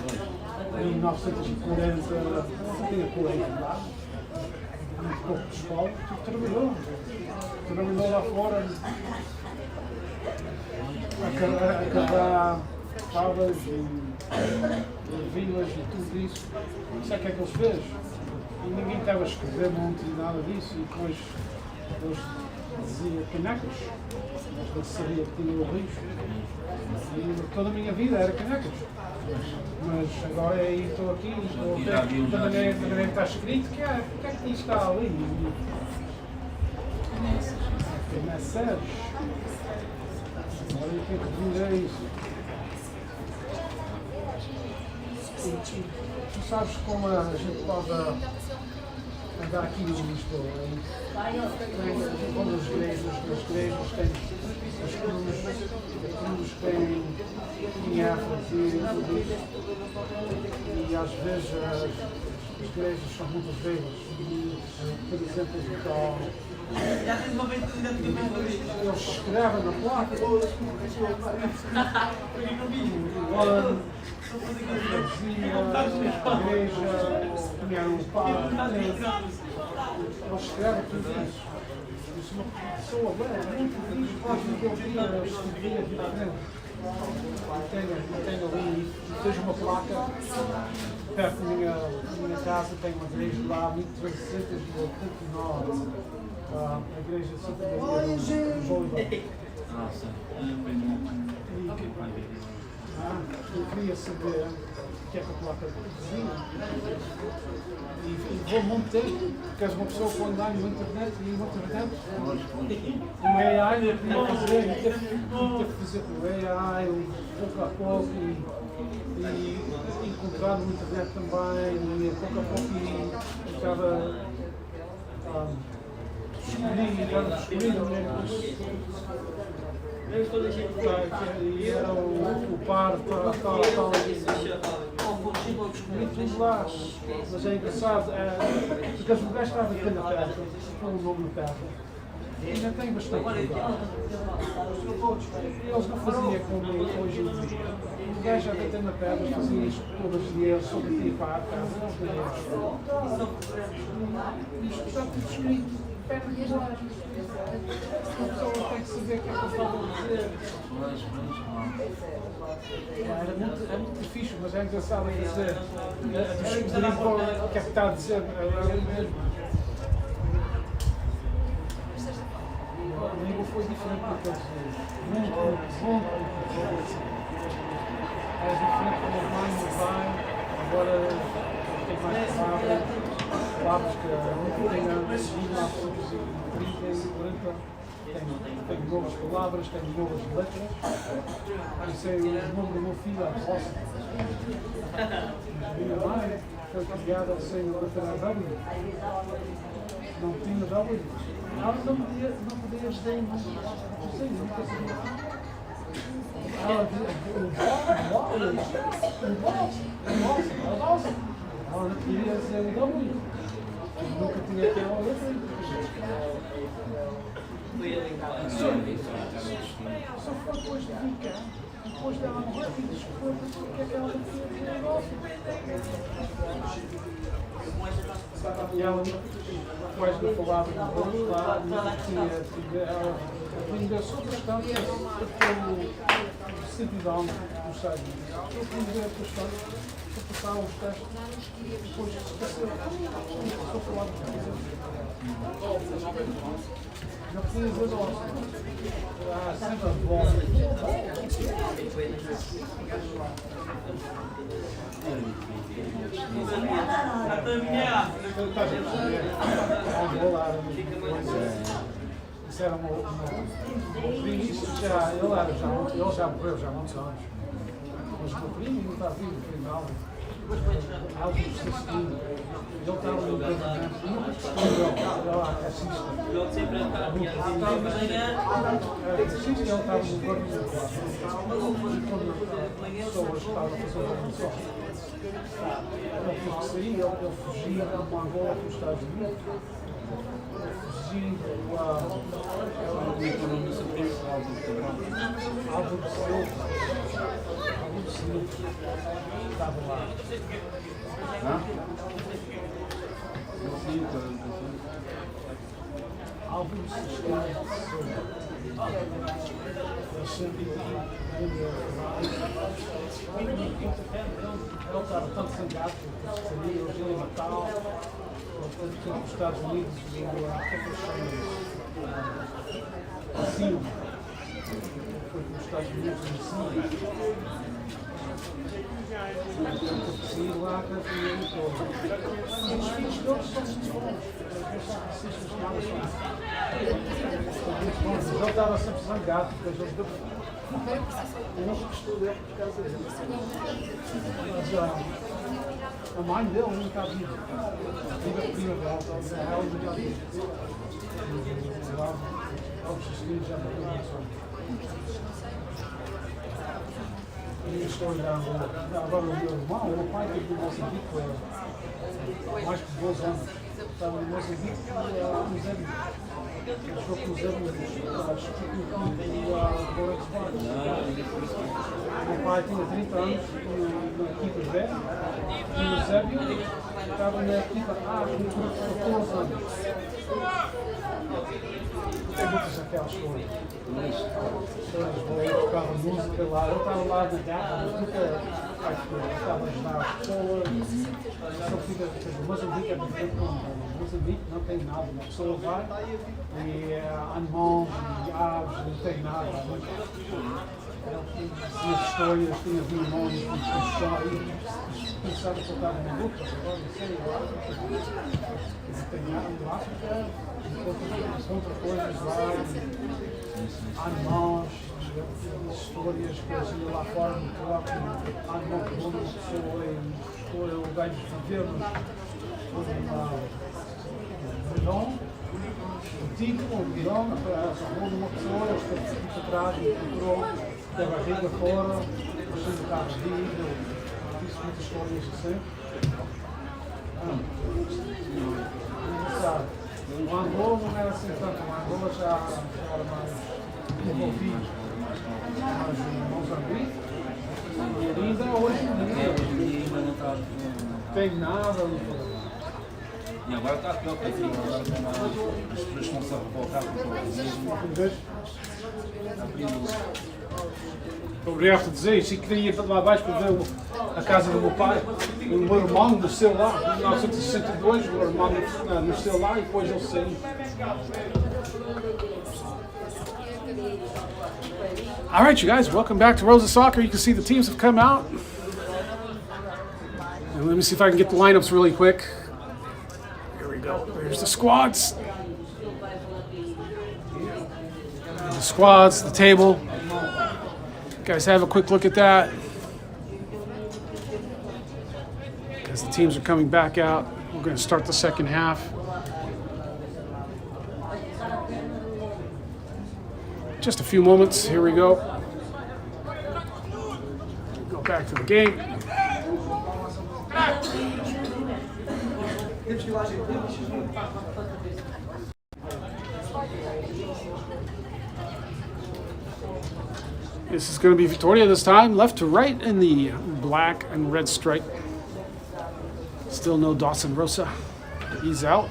S1: em 1940 tinha colégio lá, muito pouco de escola, tudo trabalhou lá fora a cavar favas e vilas e tudo isso. Sabe o que é que eles fez? E ninguém estava a escrever muito e nada disso, e depois eles diziam Caneças, mas sabia que tinha o rio. E toda a minha vida era Caneças. Mas agora aí estou aqui e estou a ver da maneira que está escrito, o que é que está ali? Caneças. Agora eu tenho que dizer isso. Tu sabes como a gente pode andar aqui em Lisboa? Como as igrejas têm as cruzes têm árvores e às vezes as igrejas são muito velhas. Por exemplo, eles escrevem na placa. A igreja, tinha um padre, eles escrevem tudo isso. Se uma pessoa muito feliz pode ter um dia diferente. Tenho ali, vejo uma placa perto da minha casa, tem uma igreja lá, 1389. A igreja de Santa Maria dos Oliveiros. Eu queria saber o que é que a placa dizia. E vou muito tempo, porque és uma pessoa que andar na internet e no internet o AI eu queria fazer, teve que fazer com o AI pouco a pouco e encontrar no internet também e pouco a pouco estava descobrindo e era o par, tal, descobri tudo lá, mas é engraçado, porque o gajo estava aqui na terra, com o nome na terra, ainda tem bastante lugar. Eles não faziam como hoje em dia. O gajo já tem na terra, fazia isto todos os dias, só batia para a casa, isto está tudo escrito. A pessoa tem que saber o que é que eu estava a dizer. É muito difícil, mas é engraçado dizer. Descobrir o que é que está a dizer. Mesmo. A língua foi diferente do que eu dizia. Muito. É diferente como a mãe e o pai. Agora tem mais palavras que têm anos, 1930 e 40, tem novas palavras, tem novas letras. Isso é o nome do meu filho, a Rosa. Minha mãe foi criada sem a letra W. Não tinha W. Ela não podia dizer, não sei, nunca sabia. Ela dizia, ela não queria dizer o W. Nunca tinha aquela letra. Só foi depois de ficar, depois dela morrer, e descobriu porque é que ela não tinha aquele negócio. E ela depois de falar de nós lá, ela aprendeu só bastante pelo certidão dos Estados Unidos. Eu aprendi a questão. Passaram os testes, depois esqueceu. Estou a falar de coisas. Não precisa dizer nossa. Sempre a volta. Isso era uma isso já, ele já morreu já há muitos anos. Mas o meu primo não está vivo, final. Algo ele estava no governamento, nunca descobriu, era lá, assista. Ele sempre estava no governamento lá. Pessoas estavam a fazer uma só. Ele fugia de uma Angola para os Estados Unidos. Fugia Álvaro de Silva estava lá. Álvaro de Silva. Eu sempre ele estava tanto zangado porque sabia hoje ele Natal, ele foi para os Estados Unidos e Silva. Foi para os Estados Unidos e Silva. Saí lá para o filho todo. Os filhos todos são muito bons. Ele estava sempre zangado porque eles eu não gostou dele por causa disso. Mas a mãe dele não está viva. Viva a prima dela, ela não está viva. Os filhos já morreram. E a história da Angola. Agora o meu irmão, o meu pai teve no Moçambique há mais de 2 anos. Estava no Moçambique há uns anos. Ele jogou com os anos, o meu pai tinha 30 anos na equipa B e o Zébio estava na equipa A com 14 anos. Tem muitas aquelas coisas. Eu tocava música lá, eu estava lá na guerra, mas nunca estava a ajudar as pessoas. Só fica, o Moçambique é diferente do Moçambique, não tem nada. A pessoa vai e animais e aves, não tem nada. Tinha histórias, tinha vilões, tinha histórias. Pensava que eu estava na luta, agora não sei, não tem nada. No África, encontra coisas lá, animais, histórias que eles iam lá fora no próprio animal que uma pessoa e o gajo viver um vilão, o tigre, o vilão, agarrou numa pessoa, ele ficou atrás, encontrou da barriga fora, deixou o carro vivo, disse muitas histórias assim. O Angola não era assim tanto, o Angola já era mais envolvido, mas o Moçambique, e ainda hoje em dia não tem nada.
S4: E agora está pior que aquilo, agora as pessoas estão-se a revoltar com o racismo.
S1: Obrigado por dizer isso, e queria ir lá abaixo para ver a casa do meu pai. O meu irmão nasceu lá, em 1962, o meu irmão nasceu lá e depois ele saiu. All right, you guys, welcome back to Rosa Soccer. You can see the teams have come out. And let me see if I can get the lineups really quick. Here we go. There's the squads. The squads, the table. Guys, have a quick look at that. As the teams are coming back out, we're going to start the second half. Just a few moments. Here we go. Go back to the game. This is going to be Vitória this time, left to right in the black and red stripe. Still no Dawson Rosa. He's out.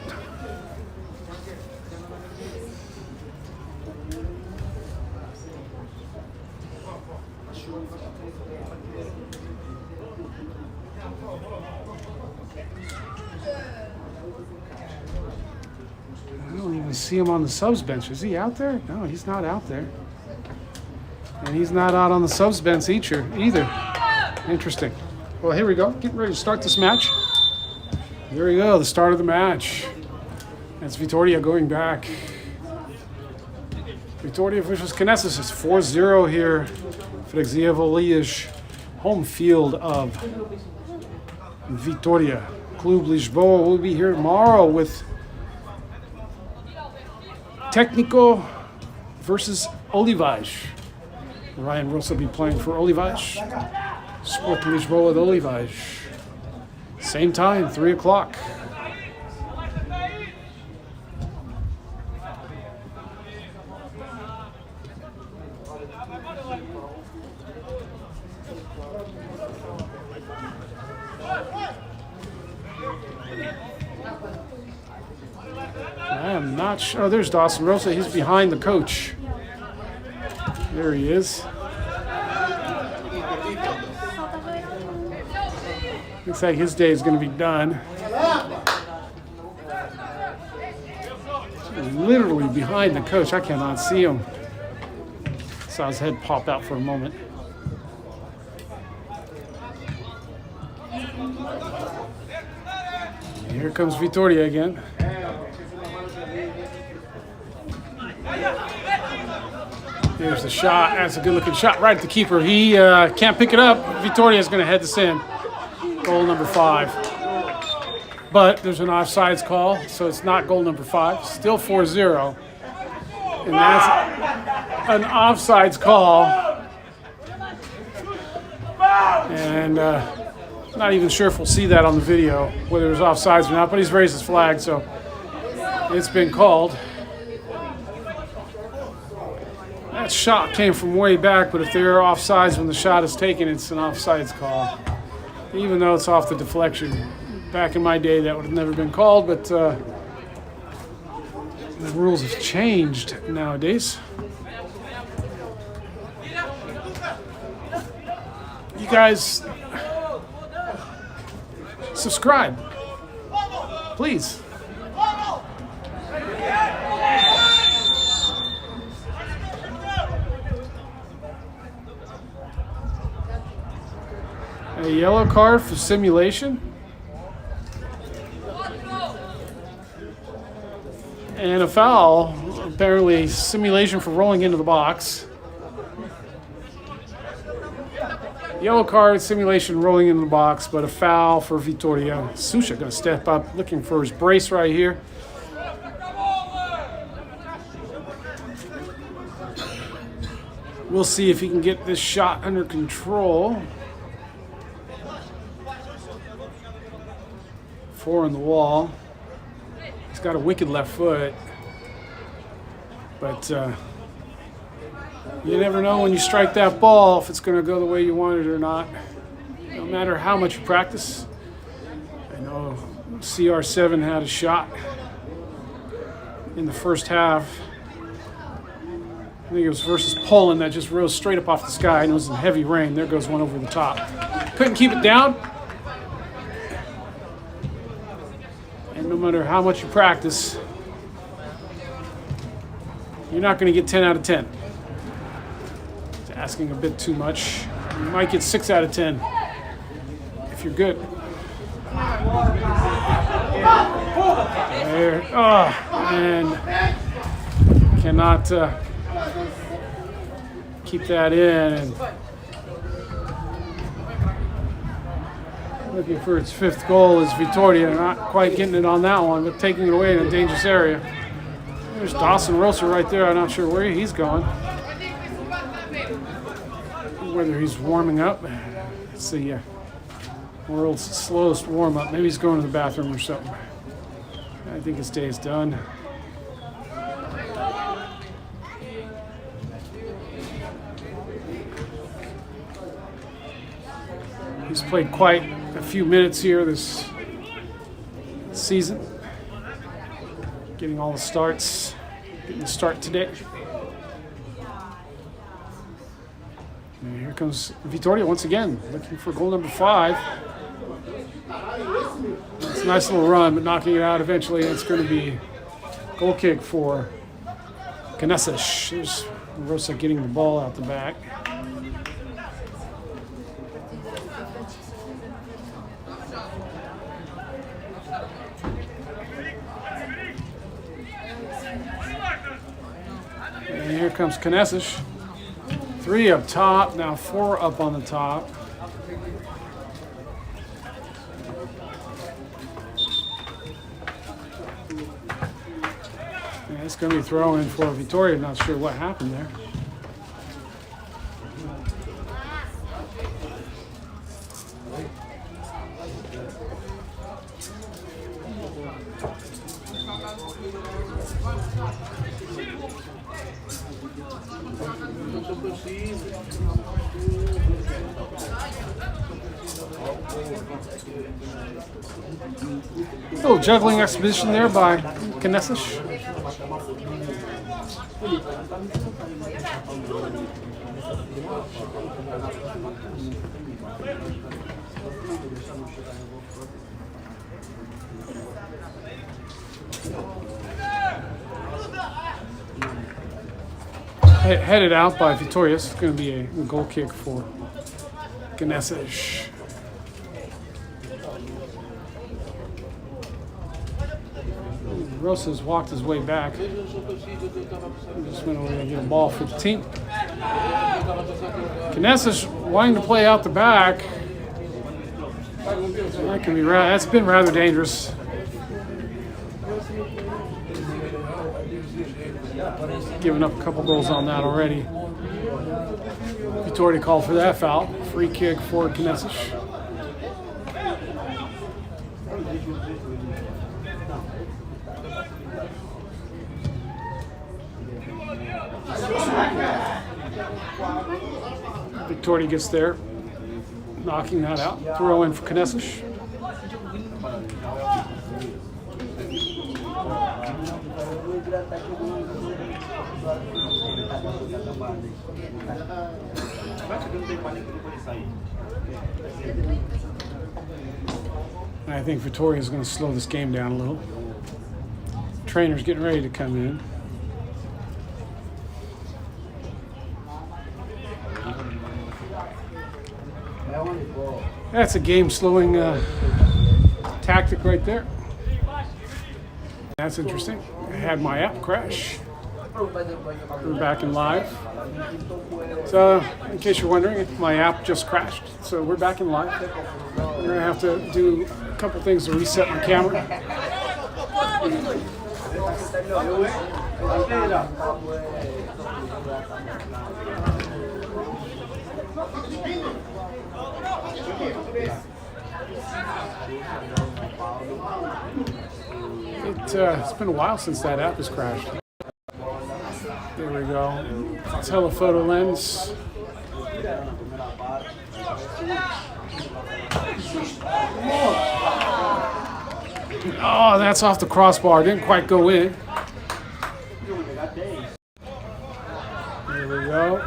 S1: I don't even see him on the subs bench. Is he out there? No, he's not out there. And he's not out on the subs bench either. Interesting. Well, here we go. Getting ready to start this match. Here we go, the start of the match. That's Vitória going back. Vitória versus Caneças. It's 4-0 here. Freguesia Volias, home field of Vitória. Clube Lisboa will be here tomorrow with Técnico versus Olivais. Ryan Ross will be playing for Olivais. Sport Lisboa with Olivais. Same time, 3 o'clock. I am not sure. Oh, there's Dawson Rosa. He's behind the coach. There he is. Looks like his day is going to be done. Literally behind the coach. I cannot see him. Saw his head pop out for a moment. Here comes Vitória again. Here's the shot. That's a good-looking shot right at the keeper. He can't pick it up. Vitória is going to head this in. Goal number 5. But there's an offsides call, so it's not goal number 5. Still 4-0. And that's an offsides call. And not even sure if we'll see that on the video, whether it was offsides or not, but he's raised his flag, so it's been called. That shot came from way back, but if they're offsides when the shot is taken, it's an offsides call. Even though it's off the deflection. Back in my day, that would have never been called, but the rules have changed nowadays. You guys, subscribe, please. A yellow card for simulation. And a foul, apparently simulation for rolling into the box. Yellow card, simulation, rolling into the box, but a foul for Vitória. Susha going to step up, looking for his brace right here. We'll see if he can get this shot under control. 4 on the wall. He's got a wicked left foot, but you never know when you strike that ball if it's going to go the way you want it or not. No matter how much you practice. I know CR7 had a shot in the first half. I think it was versus Poland that just rose straight up off the sky, and it was in heavy rain. There goes one over the top. Couldn't keep it down. And no matter how much you practice, you're not going to get 10 out of 10. It's asking a bit too much. You might get 6 out of 10 if you're good. There. Oh, and cannot keep that in. And looking for its 5th goal is Vitória. Not quite getting it on that one, but taking it away in a dangerous area. There's Dawson Rosa right there. I'm not sure where he's going. Whether he's warming up. It's the world's slowest warm-up. Maybe he's going to the bathroom or something. I think his day is done. He's played quite a few minutes here this season. Getting all the starts. Getting the start today. And here comes Vitória once again, looking for goal number 5. It's a nice little run, but knocking it out eventually. It's going to be goal kick for Caneças. There's Rosa getting the ball out the back. And here comes Caneças. 3 up top, now 4 up on the top. Yeah, it's going to be thrown in for Vitória. Not sure what happened there. Little juggling exhibition there by Caneças. Headed out by Vitora. It's going to be a goal kick for Caneças. Rosa's walked his way back. Just went over there to get a ball for the team. Caneças wanting to play out the back. That can be that's been rather dangerous. Giving up a couple goals on that already. Vitora called for that foul. Free kick for Caneças. Vitora gets there, knocking that out. Throw in for Caneças. I think Vitora is going to slow this game down a little. Trainer's getting ready to come in. That's a game-slowing tactic right there. That's interesting. I had my app crash. We're back in live. So, in case you're wondering, my app just crashed. So we're back in live. We're going to have to do a couple things to reset my camera. It's been a while since that app has crashed. There we go. Telephoto lens. Oh, that's off the crossbar. Didn't quite go in. There we go.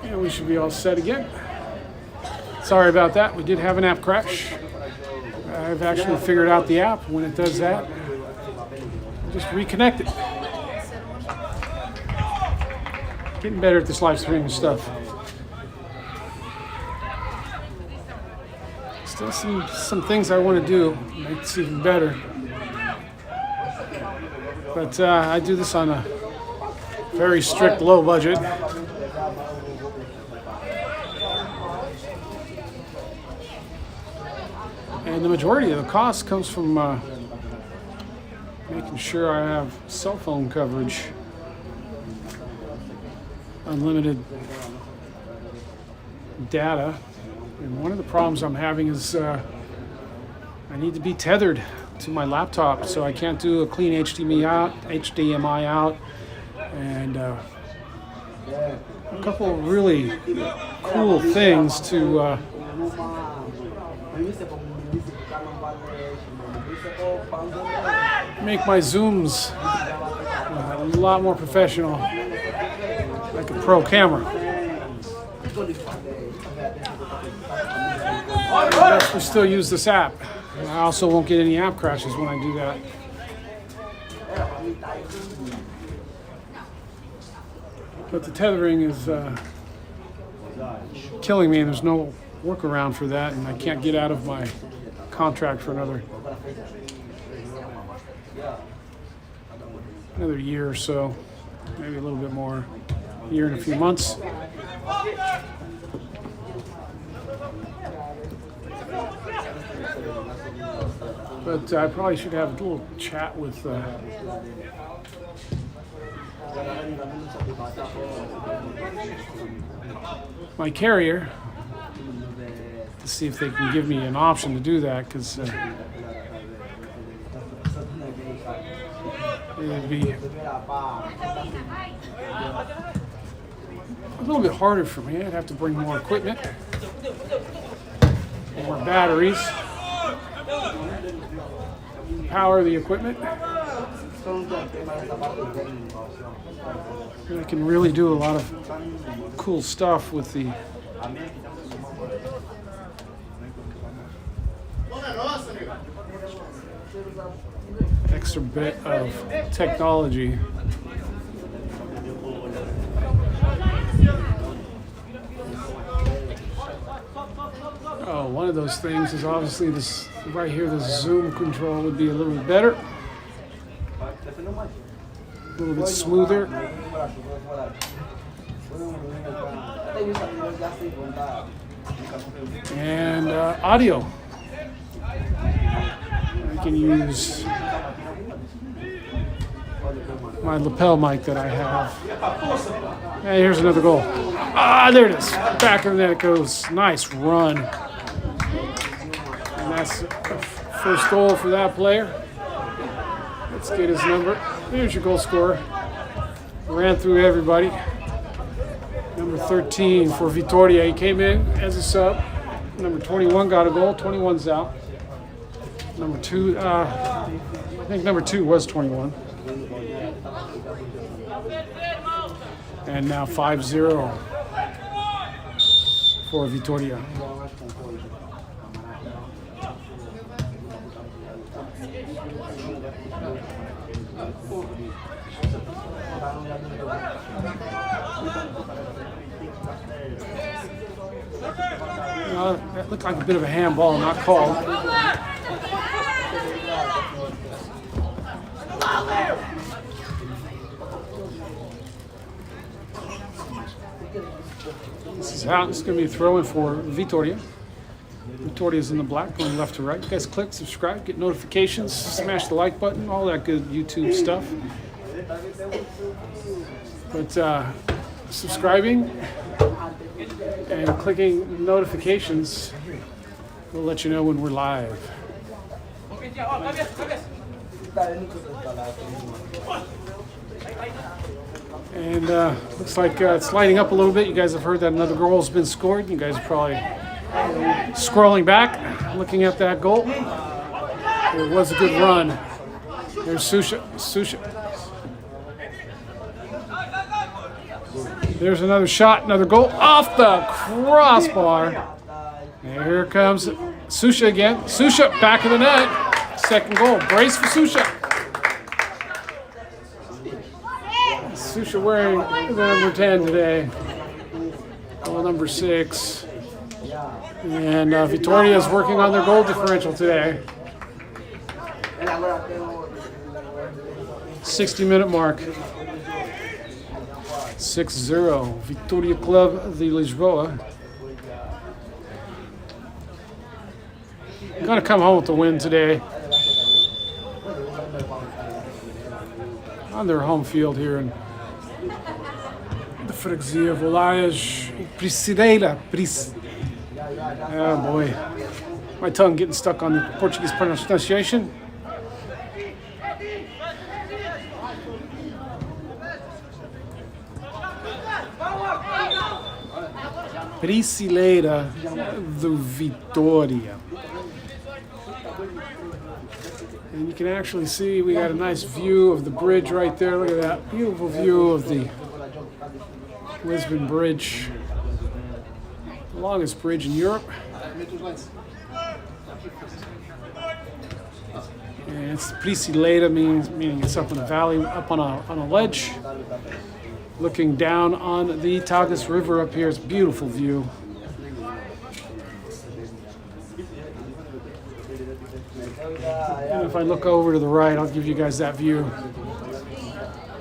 S1: And we should be all set again. Sorry about that. We did have an app crash. I've actually figured out the app. When it does that, just reconnect it. Getting better at this live streaming stuff. Still some things I want to do, make this even better. But I do this on a very strict low budget. And the majority of the cost comes from making sure I have cell phone coverage. Unlimited data. And one of the problems I'm having is I need to be tethered to my laptop, so I can't do a clean HDMI out, and a couple of really cool things to make my zooms a lot more professional, like a pro camera. But we still use this app. And I also won't get any app crashes when I do that. But the tethering is killing me, and there's no workaround for that, and I can't get out of my contract for another year or so, maybe a little bit more, year and a few months. But I probably should have a little chat with my carrier to see if they can give me an option to do that, because it'd be a little bit harder for me. I'd have to bring more equipment, more batteries, power the equipment. And I can really do a lot of cool stuff with the extra bit of technology. Oh, one of those things is obviously this right here, the zoom control would be a little bit better. A little bit smoother. And audio. I can use my lapel mic that I have. Hey, here's another goal. Ah, there it is. Back of the net it goes. Nice run. And that's the first goal for that player. Let's get his number. Here's your goal scorer. Ran through everybody. Number 13 for Vitória. He came in as a sub. Number 21 got a goal. 21's out. Number 2, I think number 2 was 21. And now 5-0 for Vitória. That looked like a bit of a handball, not called. This is out. This is going to be a throw-in for Vitória. Vitória is in the black, going left to right. You guys click, subscribe, get notifications, smash the like button, all that good YouTube stuff. But subscribing and clicking notifications will let you know when we're live. And looks like it's lighting up a little bit. You guys have heard that another goal has been scored. You guys are probably scrolling back, looking at that goal. It was a good run. There's Susha. There's another shot, another goal off the crossbar. Here comes Susha again. Susha back of the net. Second goal. Brace for Susha. Susha wearing the number 10 today. Goal number 6. And Vitória is working on their goal differential today. 60-minute mark. 6-0. Vitória Club de Lisboa. Gonna come home with the win today. On their home field here in the Freguesia of Olaias. Precideira. Oh boy. My tongue getting stuck on the Portuguese pronunciation. Precideira do Vitória. And you can actually see we got a nice view of the bridge right there. Look at that beautiful view of the Lisbon Bridge. The longest bridge in Europe. And it's Precideira, meaning it's up in a valley, up on a ledge. Looking down on the Tagus River up here. It's a beautiful view. And if I look over to the right, I'll give you guys that view.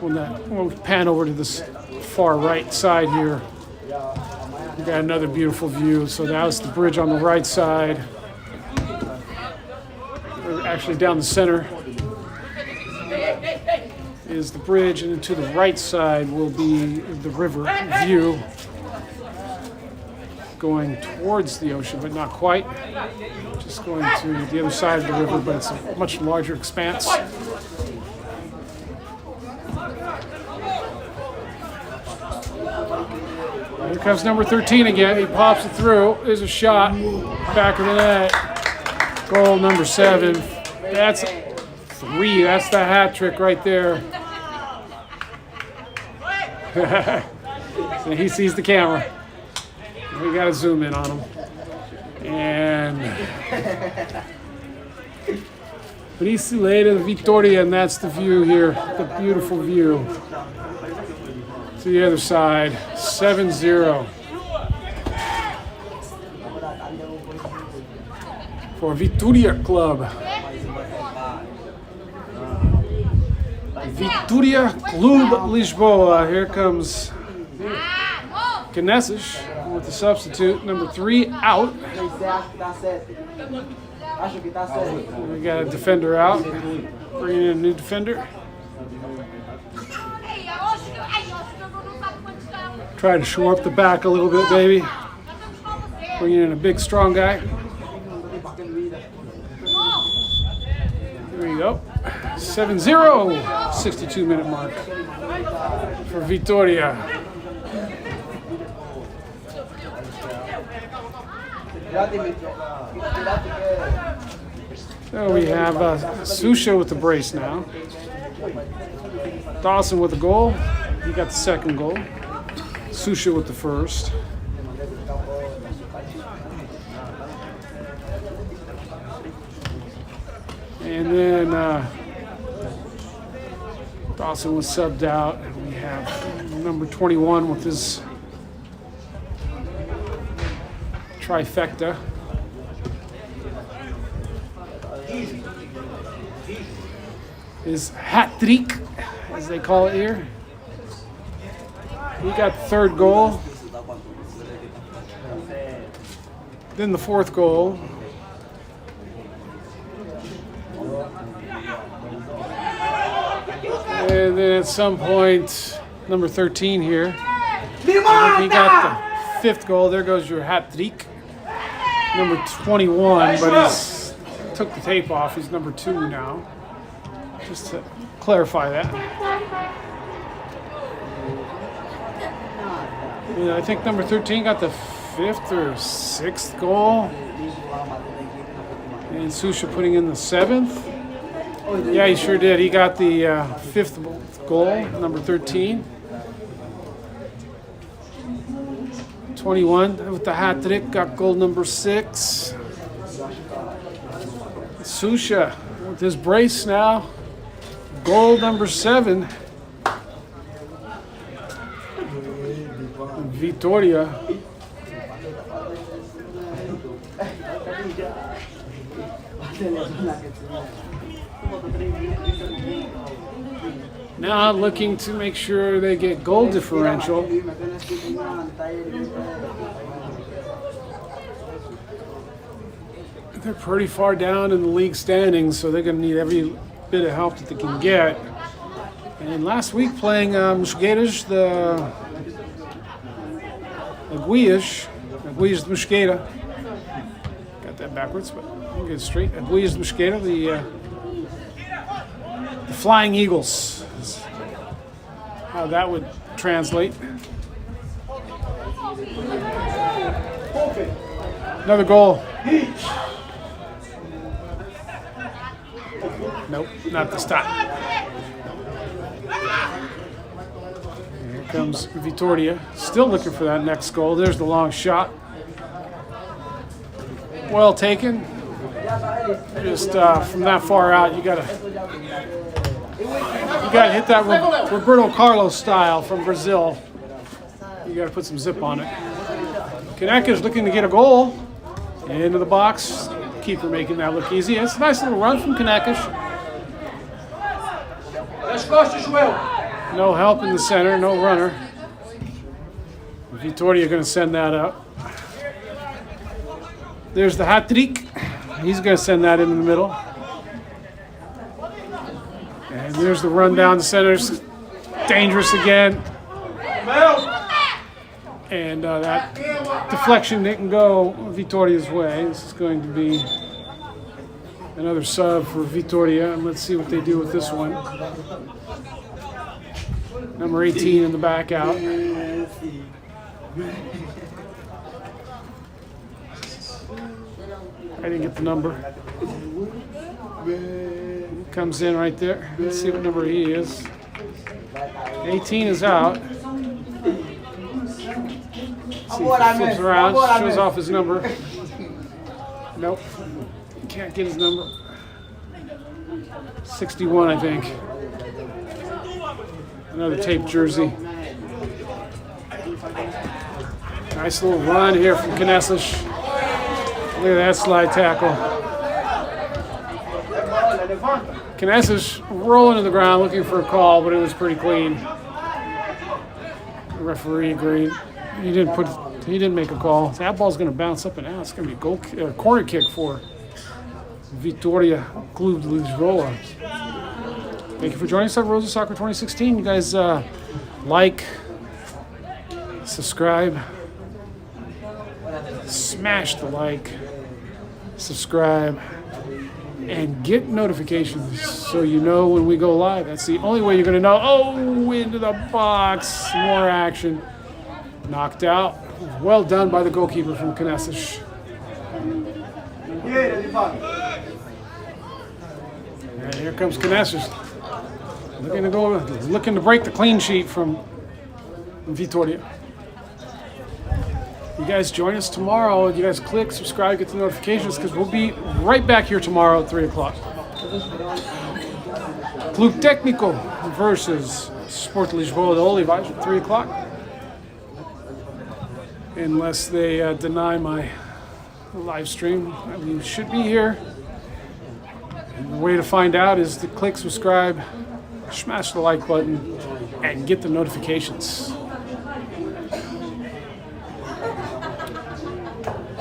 S1: We'll pan over to this far right side here. We got another beautiful view. So that was the bridge on the right side. Or actually down the center is the bridge, and then to the right side will be the river view going towards the ocean, but not quite. Just going to the other side of the river, but it's a much larger expanse. Here comes number 13 again. He pops it through. There's a shot. Back of the net. Goal number 7. That's 3. That's the hat trick right there. So he sees the camera. We got to zoom in on him. And Brasileira Vitória, and that's the view here. The beautiful view. To the other side, 7-0 for Vitória Club. Vitória Clube Lisboa. Here comes Caneças with the substitute, number 3 out. We got a defender out, bringing in a new defender. Try to shore up the back a little bit, baby. Bringing in a big, strong guy. There you go. 7-0, 62-minute mark for Vitória. So we have Susha with the brace now. Dawson with the goal. He got the second goal. Susha with the first. And then Dawson was subbed out. And we have number 21 with his trifecta. His hat trick, as they call it here. He got the third goal. Then the fourth goal. And then at some point, number 13 here. He got the fifth goal. There goes your hat trick. Number 21, but he's took the tape off. He's number 2 now. Just to clarify that. And I think number 13 got the 5th or 6th goal. And Susha putting in the 7th. Yeah, he sure did. He got the 5th goal, number 13. 21 with the hat trick, got goal number 6. Susha with his brace now, goal number 7. Vitória. Now looking to make sure they get goal differential. They're pretty far down in the league standings, so they're going to need every bit of help that they can get. And last week playing Mosqueiras, the Aguias de Mosqueira. Got that backwards, but we'll get it straight. Aguias de Mosqueira, the Flying Eagles. Is how that would translate. Another goal. Nope, not this time. Here comes Vitória, still looking for that next goal. There's the long shot. Well taken. Just from that far out, you gotta hit that Roberto Carlos style from Brazil. You gotta put some zip on it. Caneças looking to get a goal into the box. Keeper making that look easy. It's a nice little run from Caneças. No help in the center, no runner. Vitória going to send that up. There's the hat trick. He's going to send that into the middle. And there's the run down the center. Dangerous again. And that deflection didn't go Vitória's way. This is going to be another sub for Vitória. And let's see what they do with this one. Number 18 in the back out. I didn't get the number. Comes in right there. Let's see what number he is. 18 is out. See if he flips around, shows off his number. Nope. Can't get his number. 61, I think. Another taped jersey. Nice little run here from Caneças. Look at that slide tackle. Caneças rolling to the ground looking for a call, but it was pretty clean. The referee agreed. He didn't make a call. That ball's going to bounce up and out. It's going to be a corner kick for Vitória Clube de Lisboa. Thank you for joining us on Rosa Soccer 2016. You guys like, subscribe, smash the like, subscribe, and get notifications so you know when we go live. That's the only way you're going to know. Oh, into the box. More action. Knocked out. Well done by the goalkeeper from Caneças. And here comes Caneças. Looking to break the clean sheet from Vitória. You guys join us tomorrow. You guys click, subscribe, get the notifications, because we'll be right back here tomorrow at 3 o'clock. Clube Técnico versus Sport Lisboa de Olivais at 3 o'clock. Unless they deny my live stream, we should be here. And the way to find out is to click subscribe, smash the like button, and get the notifications.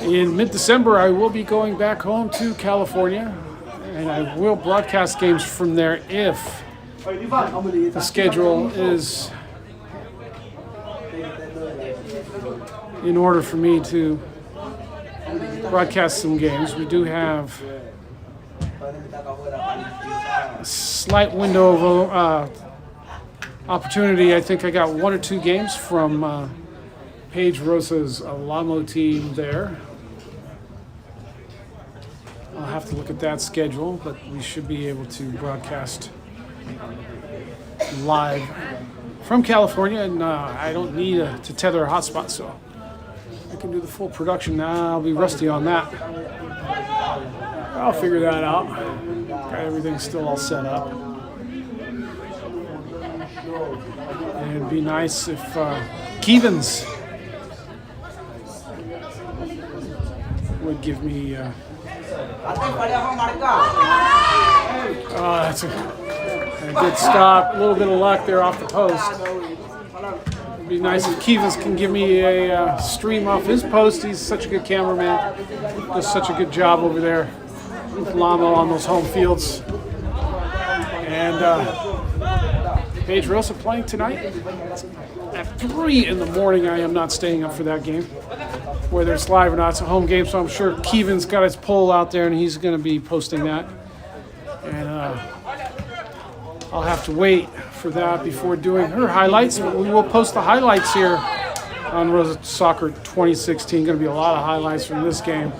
S1: In mid-December, I will be going back home to California, and I will broadcast games from there if the schedule is in order for me to broadcast some games. We do have a slight window of opportunity. I think I got 1 or 2 games from Paige Rosa's Alamo team there. I'll have to look at that schedule, but we should be able to broadcast live from California, and I don't need to tether a hotspot, so I can do the full production. I'll be rusty on that. I'll figure that out. Got everything still all set up. And it'd be nice if Kevins would give me that's a good stop. A little bit of luck there off the post. It'd be nice if Kevins can give me a stream off his post. He's such a good cameraman. Does such a good job over there with Lamo on those home fields. And Paige Rosa playing tonight at 3 in the morning. I am not staying up for that game, whether it's live or not. It's a home game, so I'm sure Kevin's got his poll out there, and he's going to be posting that. And I'll have to wait for that before doing her highlights, but we will post the highlights here on Rosa Soccer 2016. Going to be a lot of highlights from this game.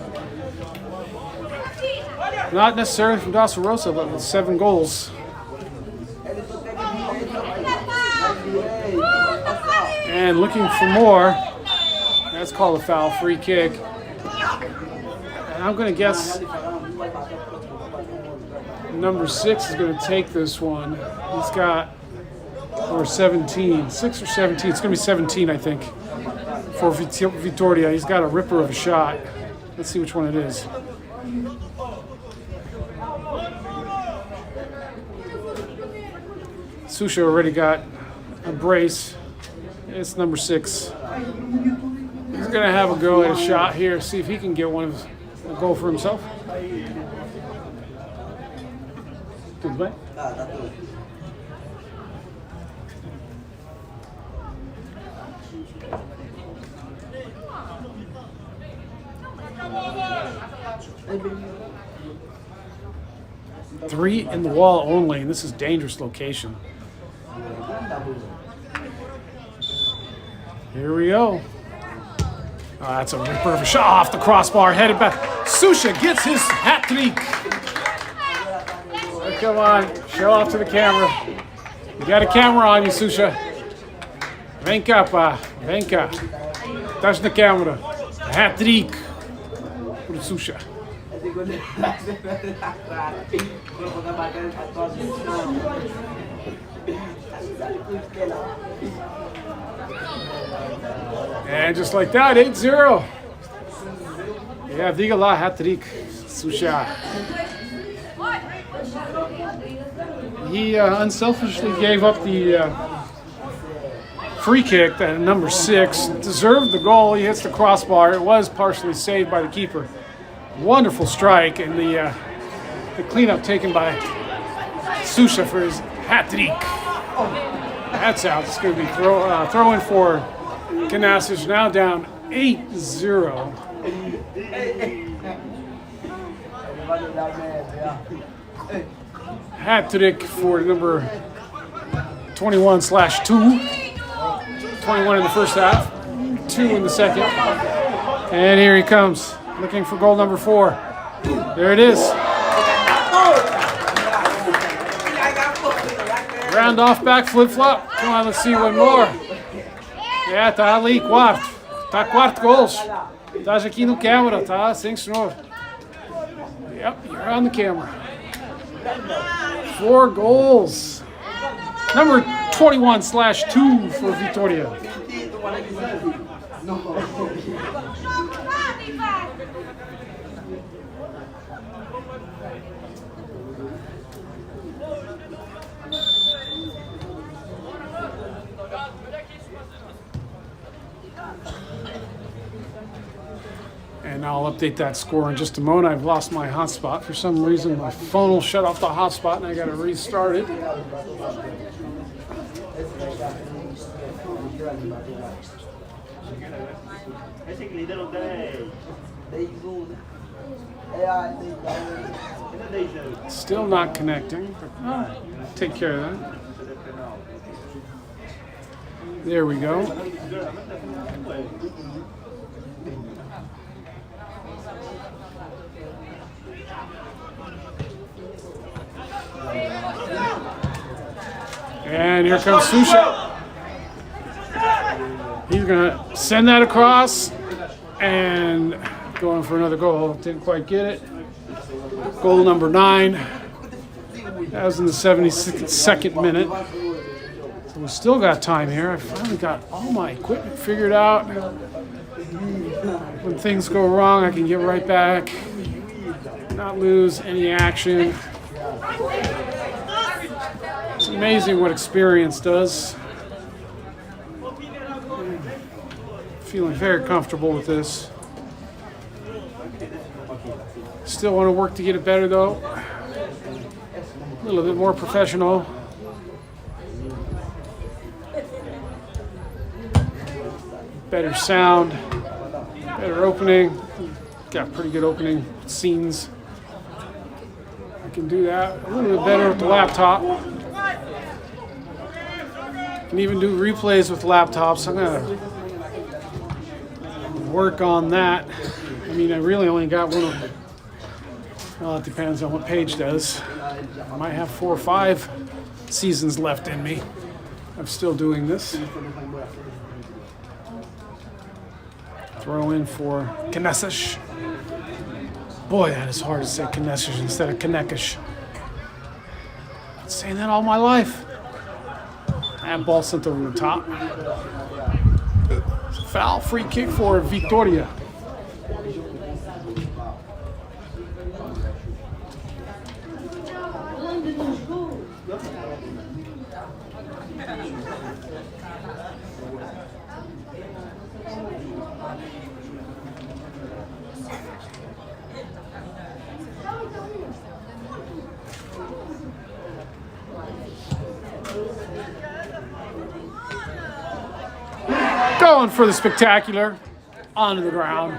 S1: Not necessarily from Dasa Rosa, but with 7 goals. And looking for more. That's called a foul, free kick. And I'm going to guess number 6 is going to take this one. He's got, or 17, 6 or 17. It's going to be 17, I think, for Vitória. He's got a ripper of a shot. Let's see which one it is. Susha already got a brace. It's number 6. He's going to have a go at a shot here, see if he can get a goal for himself. Tudo bem?
S5: Tá tudo.
S1: Three in the wall only, and this is a dangerous location. Here we go. That's a ripper of a shot off the crossbar, headed back. Susha gets his hat trick. Oh, come on, show off to the camera. You got a camera on you, Susha. Vem cá, pá. Vem cá. Estás na câmera. Hat trick pro Susha. And just like that, 8-0. Yeah, diga lá, hat trick. Susha. He unselfishly gave up the free kick at number 6. Deserved the goal. He hits the crossbar. It was partially saved by the keeper. Wonderful strike, and the cleanup taken by Susha for his hat trick. That's out. It's going to be throw in for Caneças, now down 8-0. Hat trick for number 21/2. 21 in the first half, 2 in the second. And here he comes, looking for goal number 4. There it is. Round off back flip flop. Come on, let's see one more. É, tá ali, quarto. Tá 4 gols. Estás aqui no câmera, tá? Sim, senhor. Yep, you're on the camera. 4 goals. Number 21/2 for Vitória. And I'll update that score in just a moment. I've lost my hotspot. For some reason, my phone will shut off the hotspot and I got to restart it. Still not connecting, but take care of that. There we go. And here comes Susha. He's going to send that across and going for another goal. Didn't quite get it. Goal number 9. That was in the 72nd minute. So we still got time here. I finally got all my equipment figured out. When things go wrong, I can get right back. Not lose any action. It's amazing what experience does. Feeling very comfortable with this. Still want to work to get it better though. A little bit more professional. Better sound, better opening. Got pretty good opening scenes. I can do that a little bit better with the laptop. Can even do replays with laptops. I'm gonna work on that. I mean, I really only got one. Well, it depends on what Paige does. I might have 4 or 5 seasons left in me. I'm still doing this. Throw in for Caneças. Boy, that is hard to say Caneças instead of Caneças. Been saying that all my life. And ball sent over the top. Foul, free kick for Vitória. Going for the spectacular, onto the ground.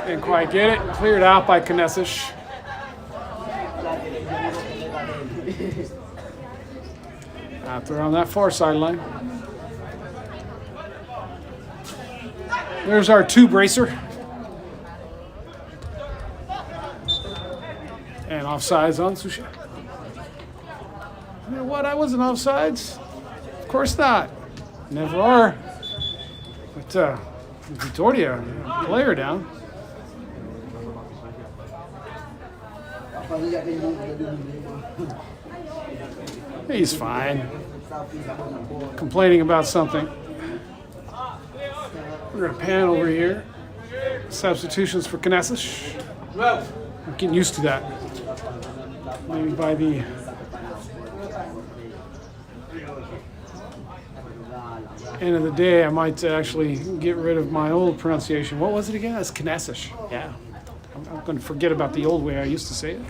S1: Didn't quite get it. Cleared out by Caneças. Out there on that far sideline. There's our 2 bracer. And offsides on Sushi. You know what? I wasn't offsides. Of course not. Never are. But Vitora, player down. He's fine. Complaining about something. We're going to pan over here. Substitutions for Caneças. I'm getting used to that. Maybe by the end of the day, I might actually get rid of my old pronunciation. What was it again? It's Caneças. Yeah. I'm going to forget about the old way I used to say it.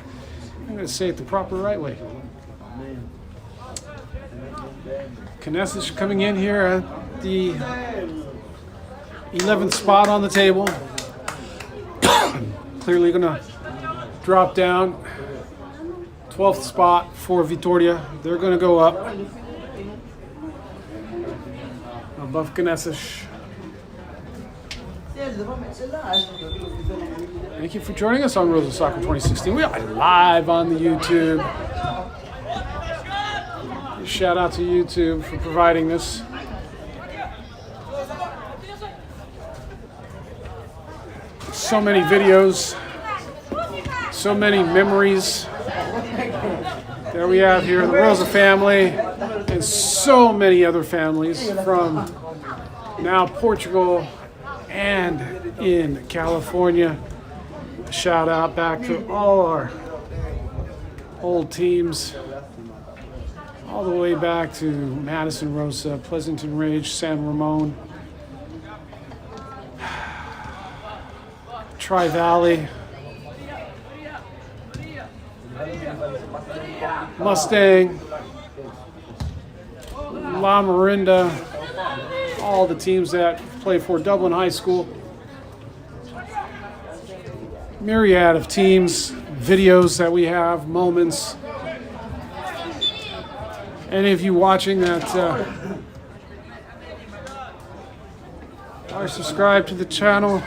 S1: I'm going to say it the proper right way. Caneças coming in here at the 11th spot on the table. Clearly going to drop down. 12th spot for Vitória. They're going to go up above Caneças. Thank you for joining us on Rosa Soccer 2016. We are live on the YouTube. Shout out to YouTube for providing this. So many videos, so many memories that we have here, the Rosa family, and so many other families from now Portugal and in California. Shout out back to all our old teams, all the way back to Madison Rosa, Pleasanton Ridge, San Ramon, Tri-Valley, Mustang, La Marinda, all the teams that play for Dublin High School. Myriad of teams, videos that we have, moments. Any of you watching that are subscribed to the channel,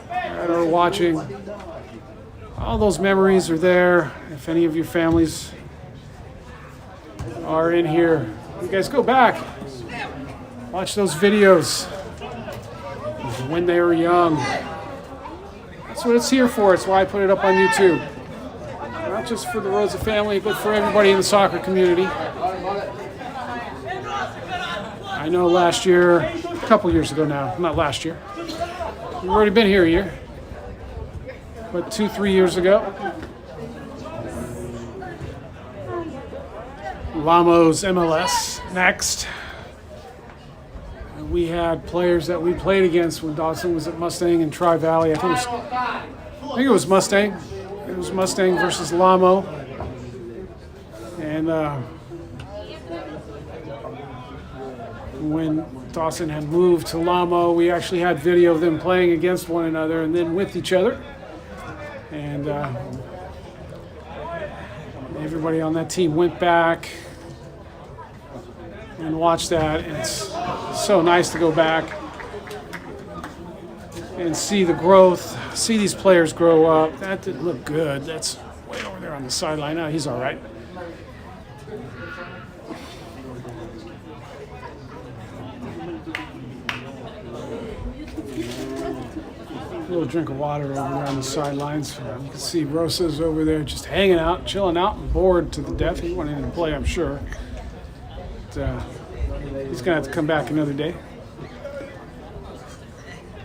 S1: that are watching, all those memories are there. If any of your families are in here, you guys go back, watch those videos when they were young. That's what it's here for. It's why I put it up on YouTube. Not just for the Rosa family, but for everybody in the soccer community. I know last year, a couple years ago now, not last year, we've already been here a year, but 2-3 years ago, Lamo's MLS next. We had players that we played against when Dawson was at Mustang and Tri-Valley. I think it was Mustang. It was Mustang versus Lamo. And when Dawson had moved to Lamo, we actually had video of them playing against one another and then with each other. And everybody on that team went back and watched that. And it's so nice to go back and see the growth, see these players grow up. That didn't look good. That's way over there on the sideline. Now he's all right. A little drink of water over there on the sidelines. You can see Rosa's over there just hanging out, chilling out, and bored to the death. He wanted to play, I'm sure. But, he's going to have to come back another day.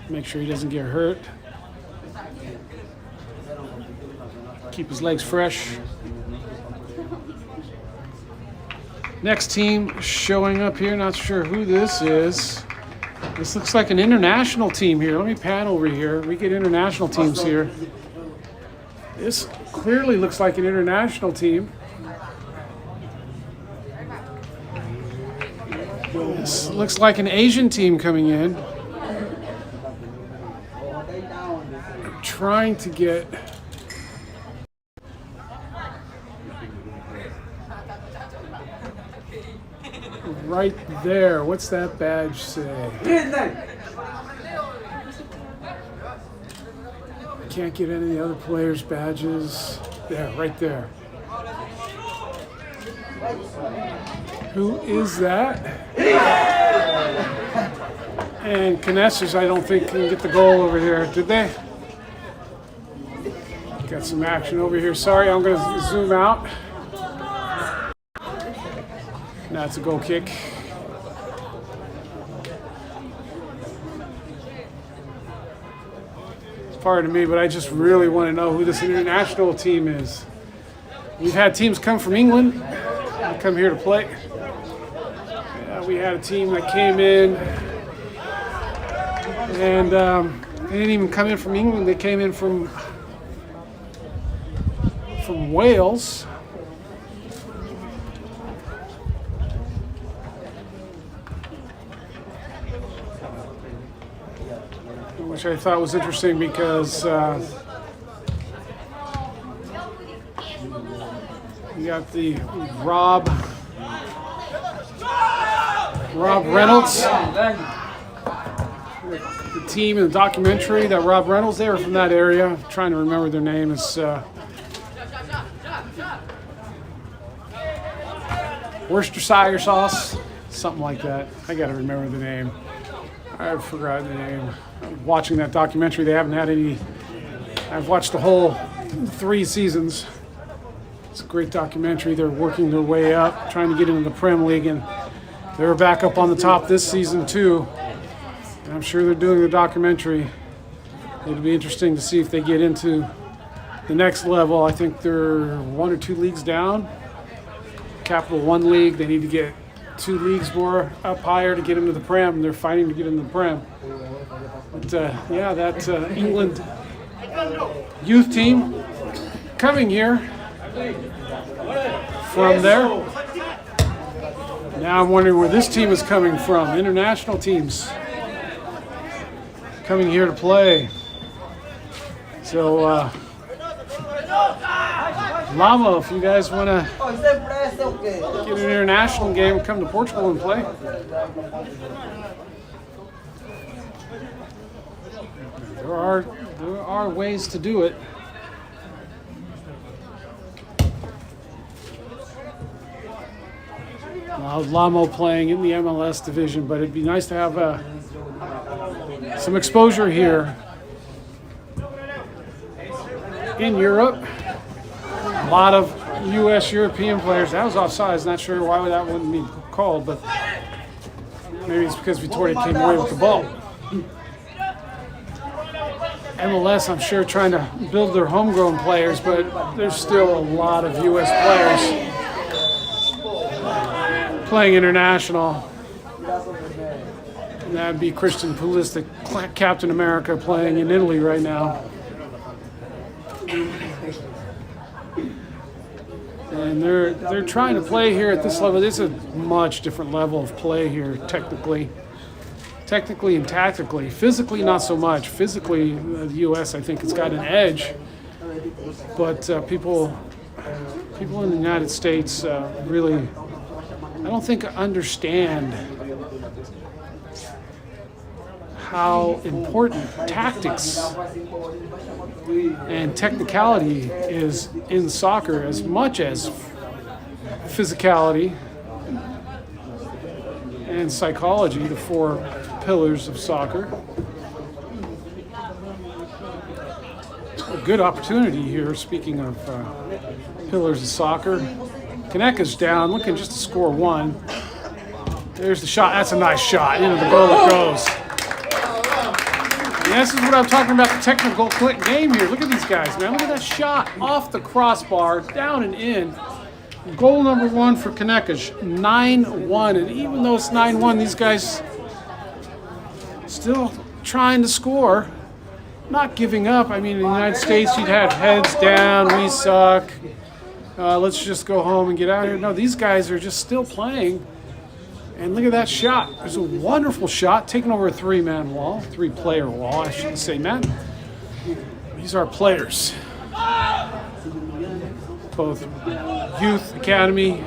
S1: Make sure he doesn't get hurt. Keep his legs fresh. Next team showing up here. Not sure who this is. This looks like an international team here. Let me pan over here. We get international teams here. This clearly looks like an international team. This looks like an Asian team coming in. I'm trying to get right there. What's that badge say? can't get any of the other players' badges. Yeah, right there. Who is that? And Caneças, I don't think, can get the goal over here. Did they? Got some action over here. Sorry, I'm going to zoom out. That's a goal kick. Pardon me, but I just really want to know who this international team is. We've had teams come from England and come here to play. We had a team that came in, and they didn't even come in from England. They came in from Wales. Which I thought was interesting because you got the Rob Reynolds, the team in the documentary, that Rob Reynolds, they were from that area. I'm trying to remember their name. It's Worcestershire sauce, something like that. I got to remember the name. I forgot the name. Watching that documentary, they haven't had any. I've watched the whole 3 seasons. It's a great documentary. They're working their way up, trying to get into the Prem League, and they're back up on the top this season too. And I'm sure they're doing the documentary. It'll be interesting to see if they get into the next level. I think they're 1 or 2 leagues down. Capital One League. They need to get 2 leagues more up higher to get into the Prem. They're fighting to get into the Prem. But yeah, that England youth team coming here from there. Now I'm wondering where this team is coming from. International teams coming here to play. So, Lamo, if you guys want to get an international game, come to Portugal and play. There are ways to do it. Lamo playing in the MLS division, but it'd be nice to have some exposure here in Europe. A lot of U.S. European players. That was offsides. Not sure why that wouldn't be called, but maybe it's because Vitora came away with the ball. MLS, I'm sure, trying to build their homegrown players, but there's still a lot of U.S. players playing international. And that'd be Christian Pulisic, Captain America, playing in Italy right now. And they're trying to play here at this level. This is a much different level of play here, technically and tactically. Physically, not so much. Physically, the U.S., I think, has got an edge. But people in the United States really, I don't think, understand how important tactics and technicality is in soccer as much as physicality and psychology, the 4 pillars of soccer. A good opportunity here, speaking of pillars of soccer. Caneças down, looking just to score 1. There's the shot. That's a nice shot. Into the goal it goes. And this is what I'm talking about, the technical game here. Look at these guys, man. Look at that shot off the crossbar, down and in. Goal number 1 for Caneças, 9-1. And even though it's 9-1, these guys still trying to score, not giving up. I mean, in the United States, you'd have heads down, we suck, let's just go home and get out of here. No, these guys are just still playing. And look at that shot. There's a wonderful shot, taking over a 3-man wall, 3-player wall, I should say, Matt. These are players. Both youth, academy,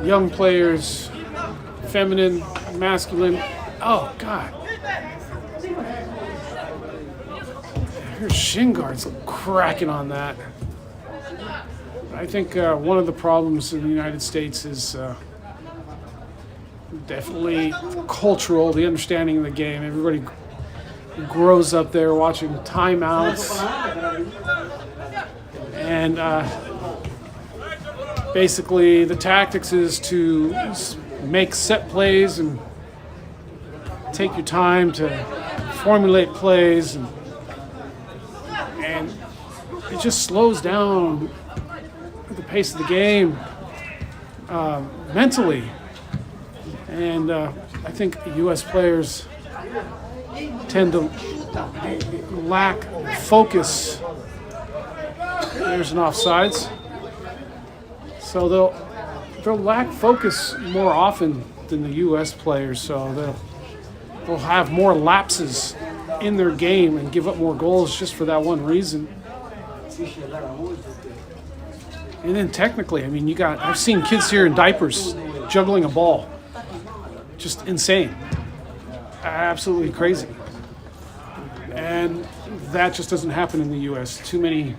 S1: young players, feminine, masculine. Oh, God. Here's shin guards cracking on that. I think one of the problems in the United States is definitely cultural, the understanding of the game. Everybody grows up there watching timeouts. And basically the tactics is to make set plays and take your time to formulate plays, and it just slows down the pace of the game mentally. And I think U.S. players tend to lack focus. There's an offsides. So they'll lack focus more often than the U.S. players. So they'll have more lapses in their game and give up more goals just for that one reason. And then technically, I mean, I've seen kids here in diapers juggling a ball. Just insane. Absolutely crazy. And that just doesn't happen in the U.S. Too many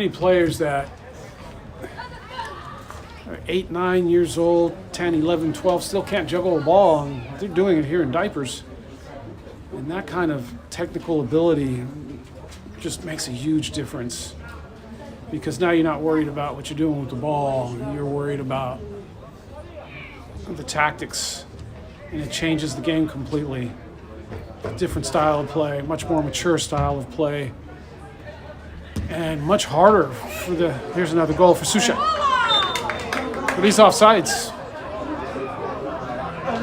S1: players that are 8, 9 years old, 10, 11, 12, still can't juggle a ball, and they're doing it here in diapers. And that kind of technical ability just makes a huge difference, because now you're not worried about what you're doing with the ball. You're worried about the tactics, and it changes the game completely. A different style of play, much more mature style of play, and much harder for here's another goal for Susha. But he's offsides.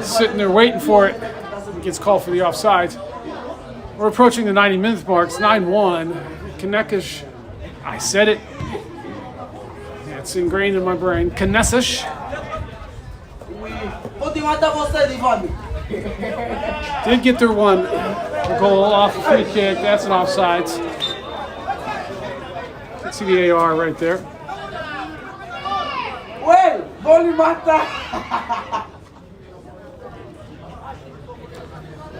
S1: Sitting there waiting for it. He gets called for the offsides. We're approaching the 90-minute mark. It's 9-1. Caneças. I said it. Yeah, it's ingrained in my brain. Caneças. Did get their one goal off a free kick. That's an offsides. You can see the AR right there.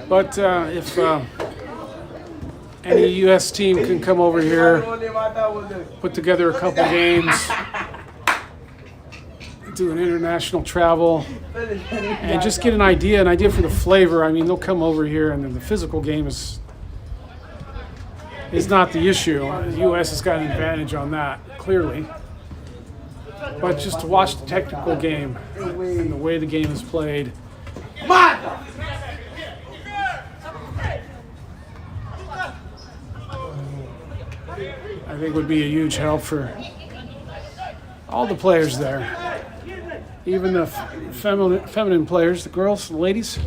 S1: But if any U.S. team can come over here, put together a couple games, do an international travel, and just get an idea for the flavor. I mean, they'll come over here, and then the physical game is not the issue. The U.S. has got an advantage on that, clearly. But just to watch the technical game and the way the game is played. I think would be a huge help for all the players there. Even the feminine players, the girls, the ladies.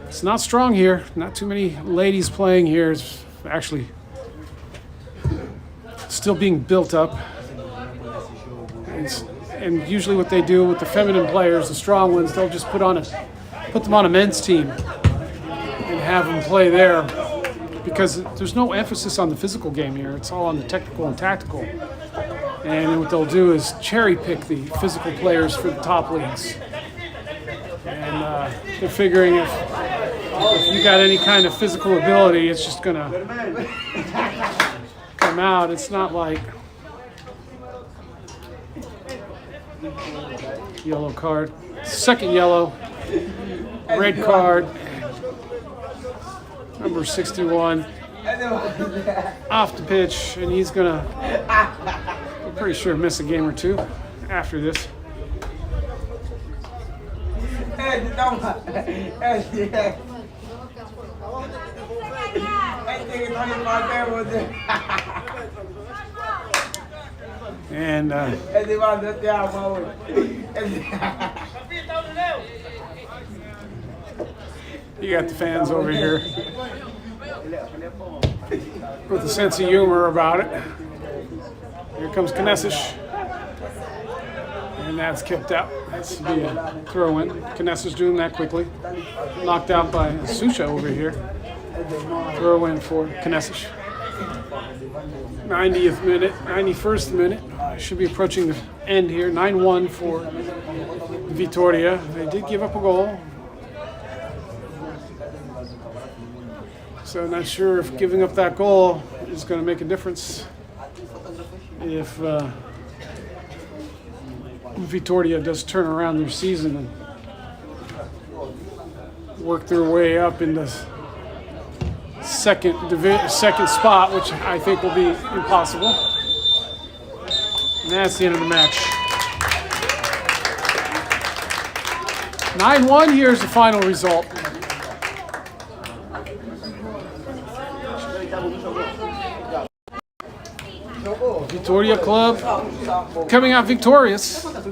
S1: It's not strong here. Not too many ladies playing here. It's actually still being built up. And usually what they do with the feminine players, the strong ones, they'll just put them on a men's team and have them play there, because there's no emphasis on the physical game here. It's all on the technical and tactical. And what they'll do is cherry pick the physical players for the top leagues. And they're figuring if you got any kind of physical ability, it's just going to come out. It's not like yellow card, second yellow, red card, number 61, off the pitch, and he's gonna, I'm pretty sure, miss a game or two after this. And you got the fans over here with a sense of humor about it. Here comes Caneças, and that's kicked out. That's to be a throw-in. Caneças doing that quickly. Knocked out by Susha over here. Throw-in for Caneças. 90th minute, 91st minute. Should be approaching the end here. 9-1 for Vitória. They did give up a goal. So not sure if giving up that goal is going to make a difference. If Vitória does turn around their season and work their way up into second spot, which I think will be impossible. And that's the end of the match. 9-1, here's the final result. Vitória Club coming out victorious. Going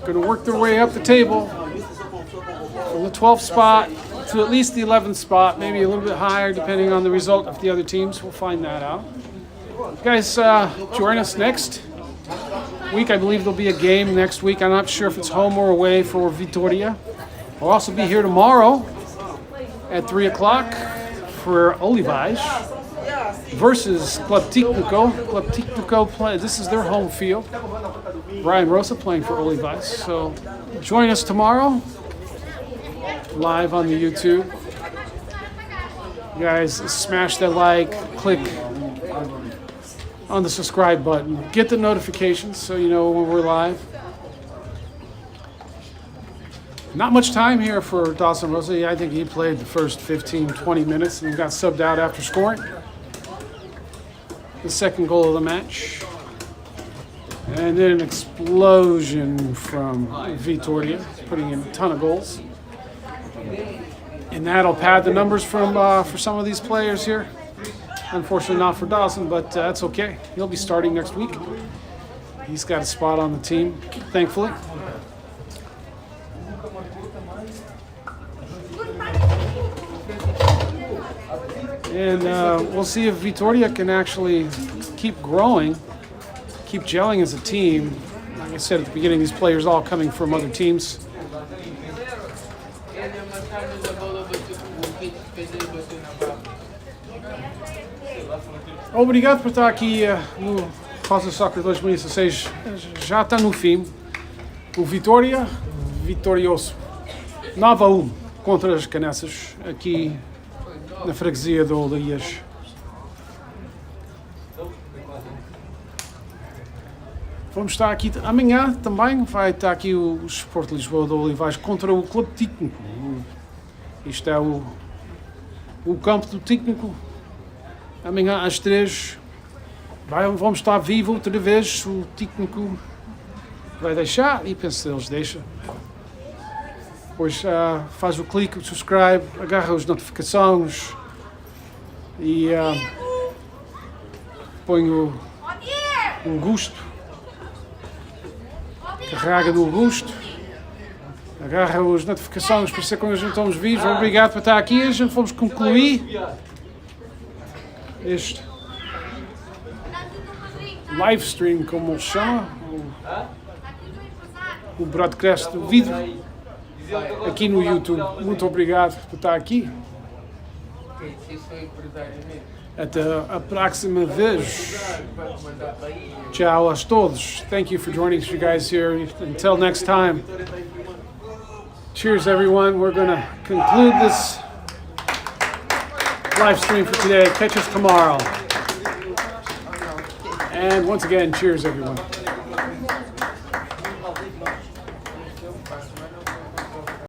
S1: to work their way up the table from the 12th spot to at least the 11th spot, maybe a little bit higher depending on the result of the other teams. We'll find that out. You guys join us next week. I believe there'll be a game next week. I'm not sure if it's home or away for Vitória. I'll also be here tomorrow at 3 o'clock for Olivais versus Club Técnico. Club Técnico play. This is their home field. Brian Rosa playing for Olivais. So join us tomorrow live on the YouTube. You guys smash that like, click on the subscribe button, get the notifications so you know when we're live. Not much time here for Dawson Rosa. I think he played the first 15-20 minutes and got subbed out after scoring the second goal of the match. And then an explosion from Vitória, putting in a ton of goals. And that'll pad the numbers from for some of these players here. Unfortunately not for Dawson, but that's okay. He'll be starting next week. He's got a spot on the team, thankfully. And we'll see if Vitória can actually keep growing, keep gelling as a team. Like I said at the beginning, these players all coming from other teams. Obrigado por estar aqui no Rosa Soccer 2016. Já está no fim. O Vitória, vitorioso. 9-1 contra as Caneças, aqui na freguesia de Olivais. Vamos estar aqui amanhã também. Vai estar aqui o Sport Lisboa de Olivais contra o Clube Técnico. Isto é o campo do Técnico. Amanhã às 3 vamos estar vivo outra vez. O Técnico vai deixar e penso que eles deixam. Depois faz o clique, o subscribe, agarra as notificações e põe o gosto. Carrega no gosto. Agarra as notificações para ser quando a gente estamos vivos. Obrigado por estar aqui. A gente vamos concluir este live stream, como se chama, o broadcast do vídeo aqui no YouTube. Muito obrigado por estar aqui. Até a próxima vez. Tchau a todos. Thank you for joining us, you guys here. Until next time. Cheers, everyone. We're going to conclude this live stream for today. Catch us tomorrow. And once again, cheers, everyone.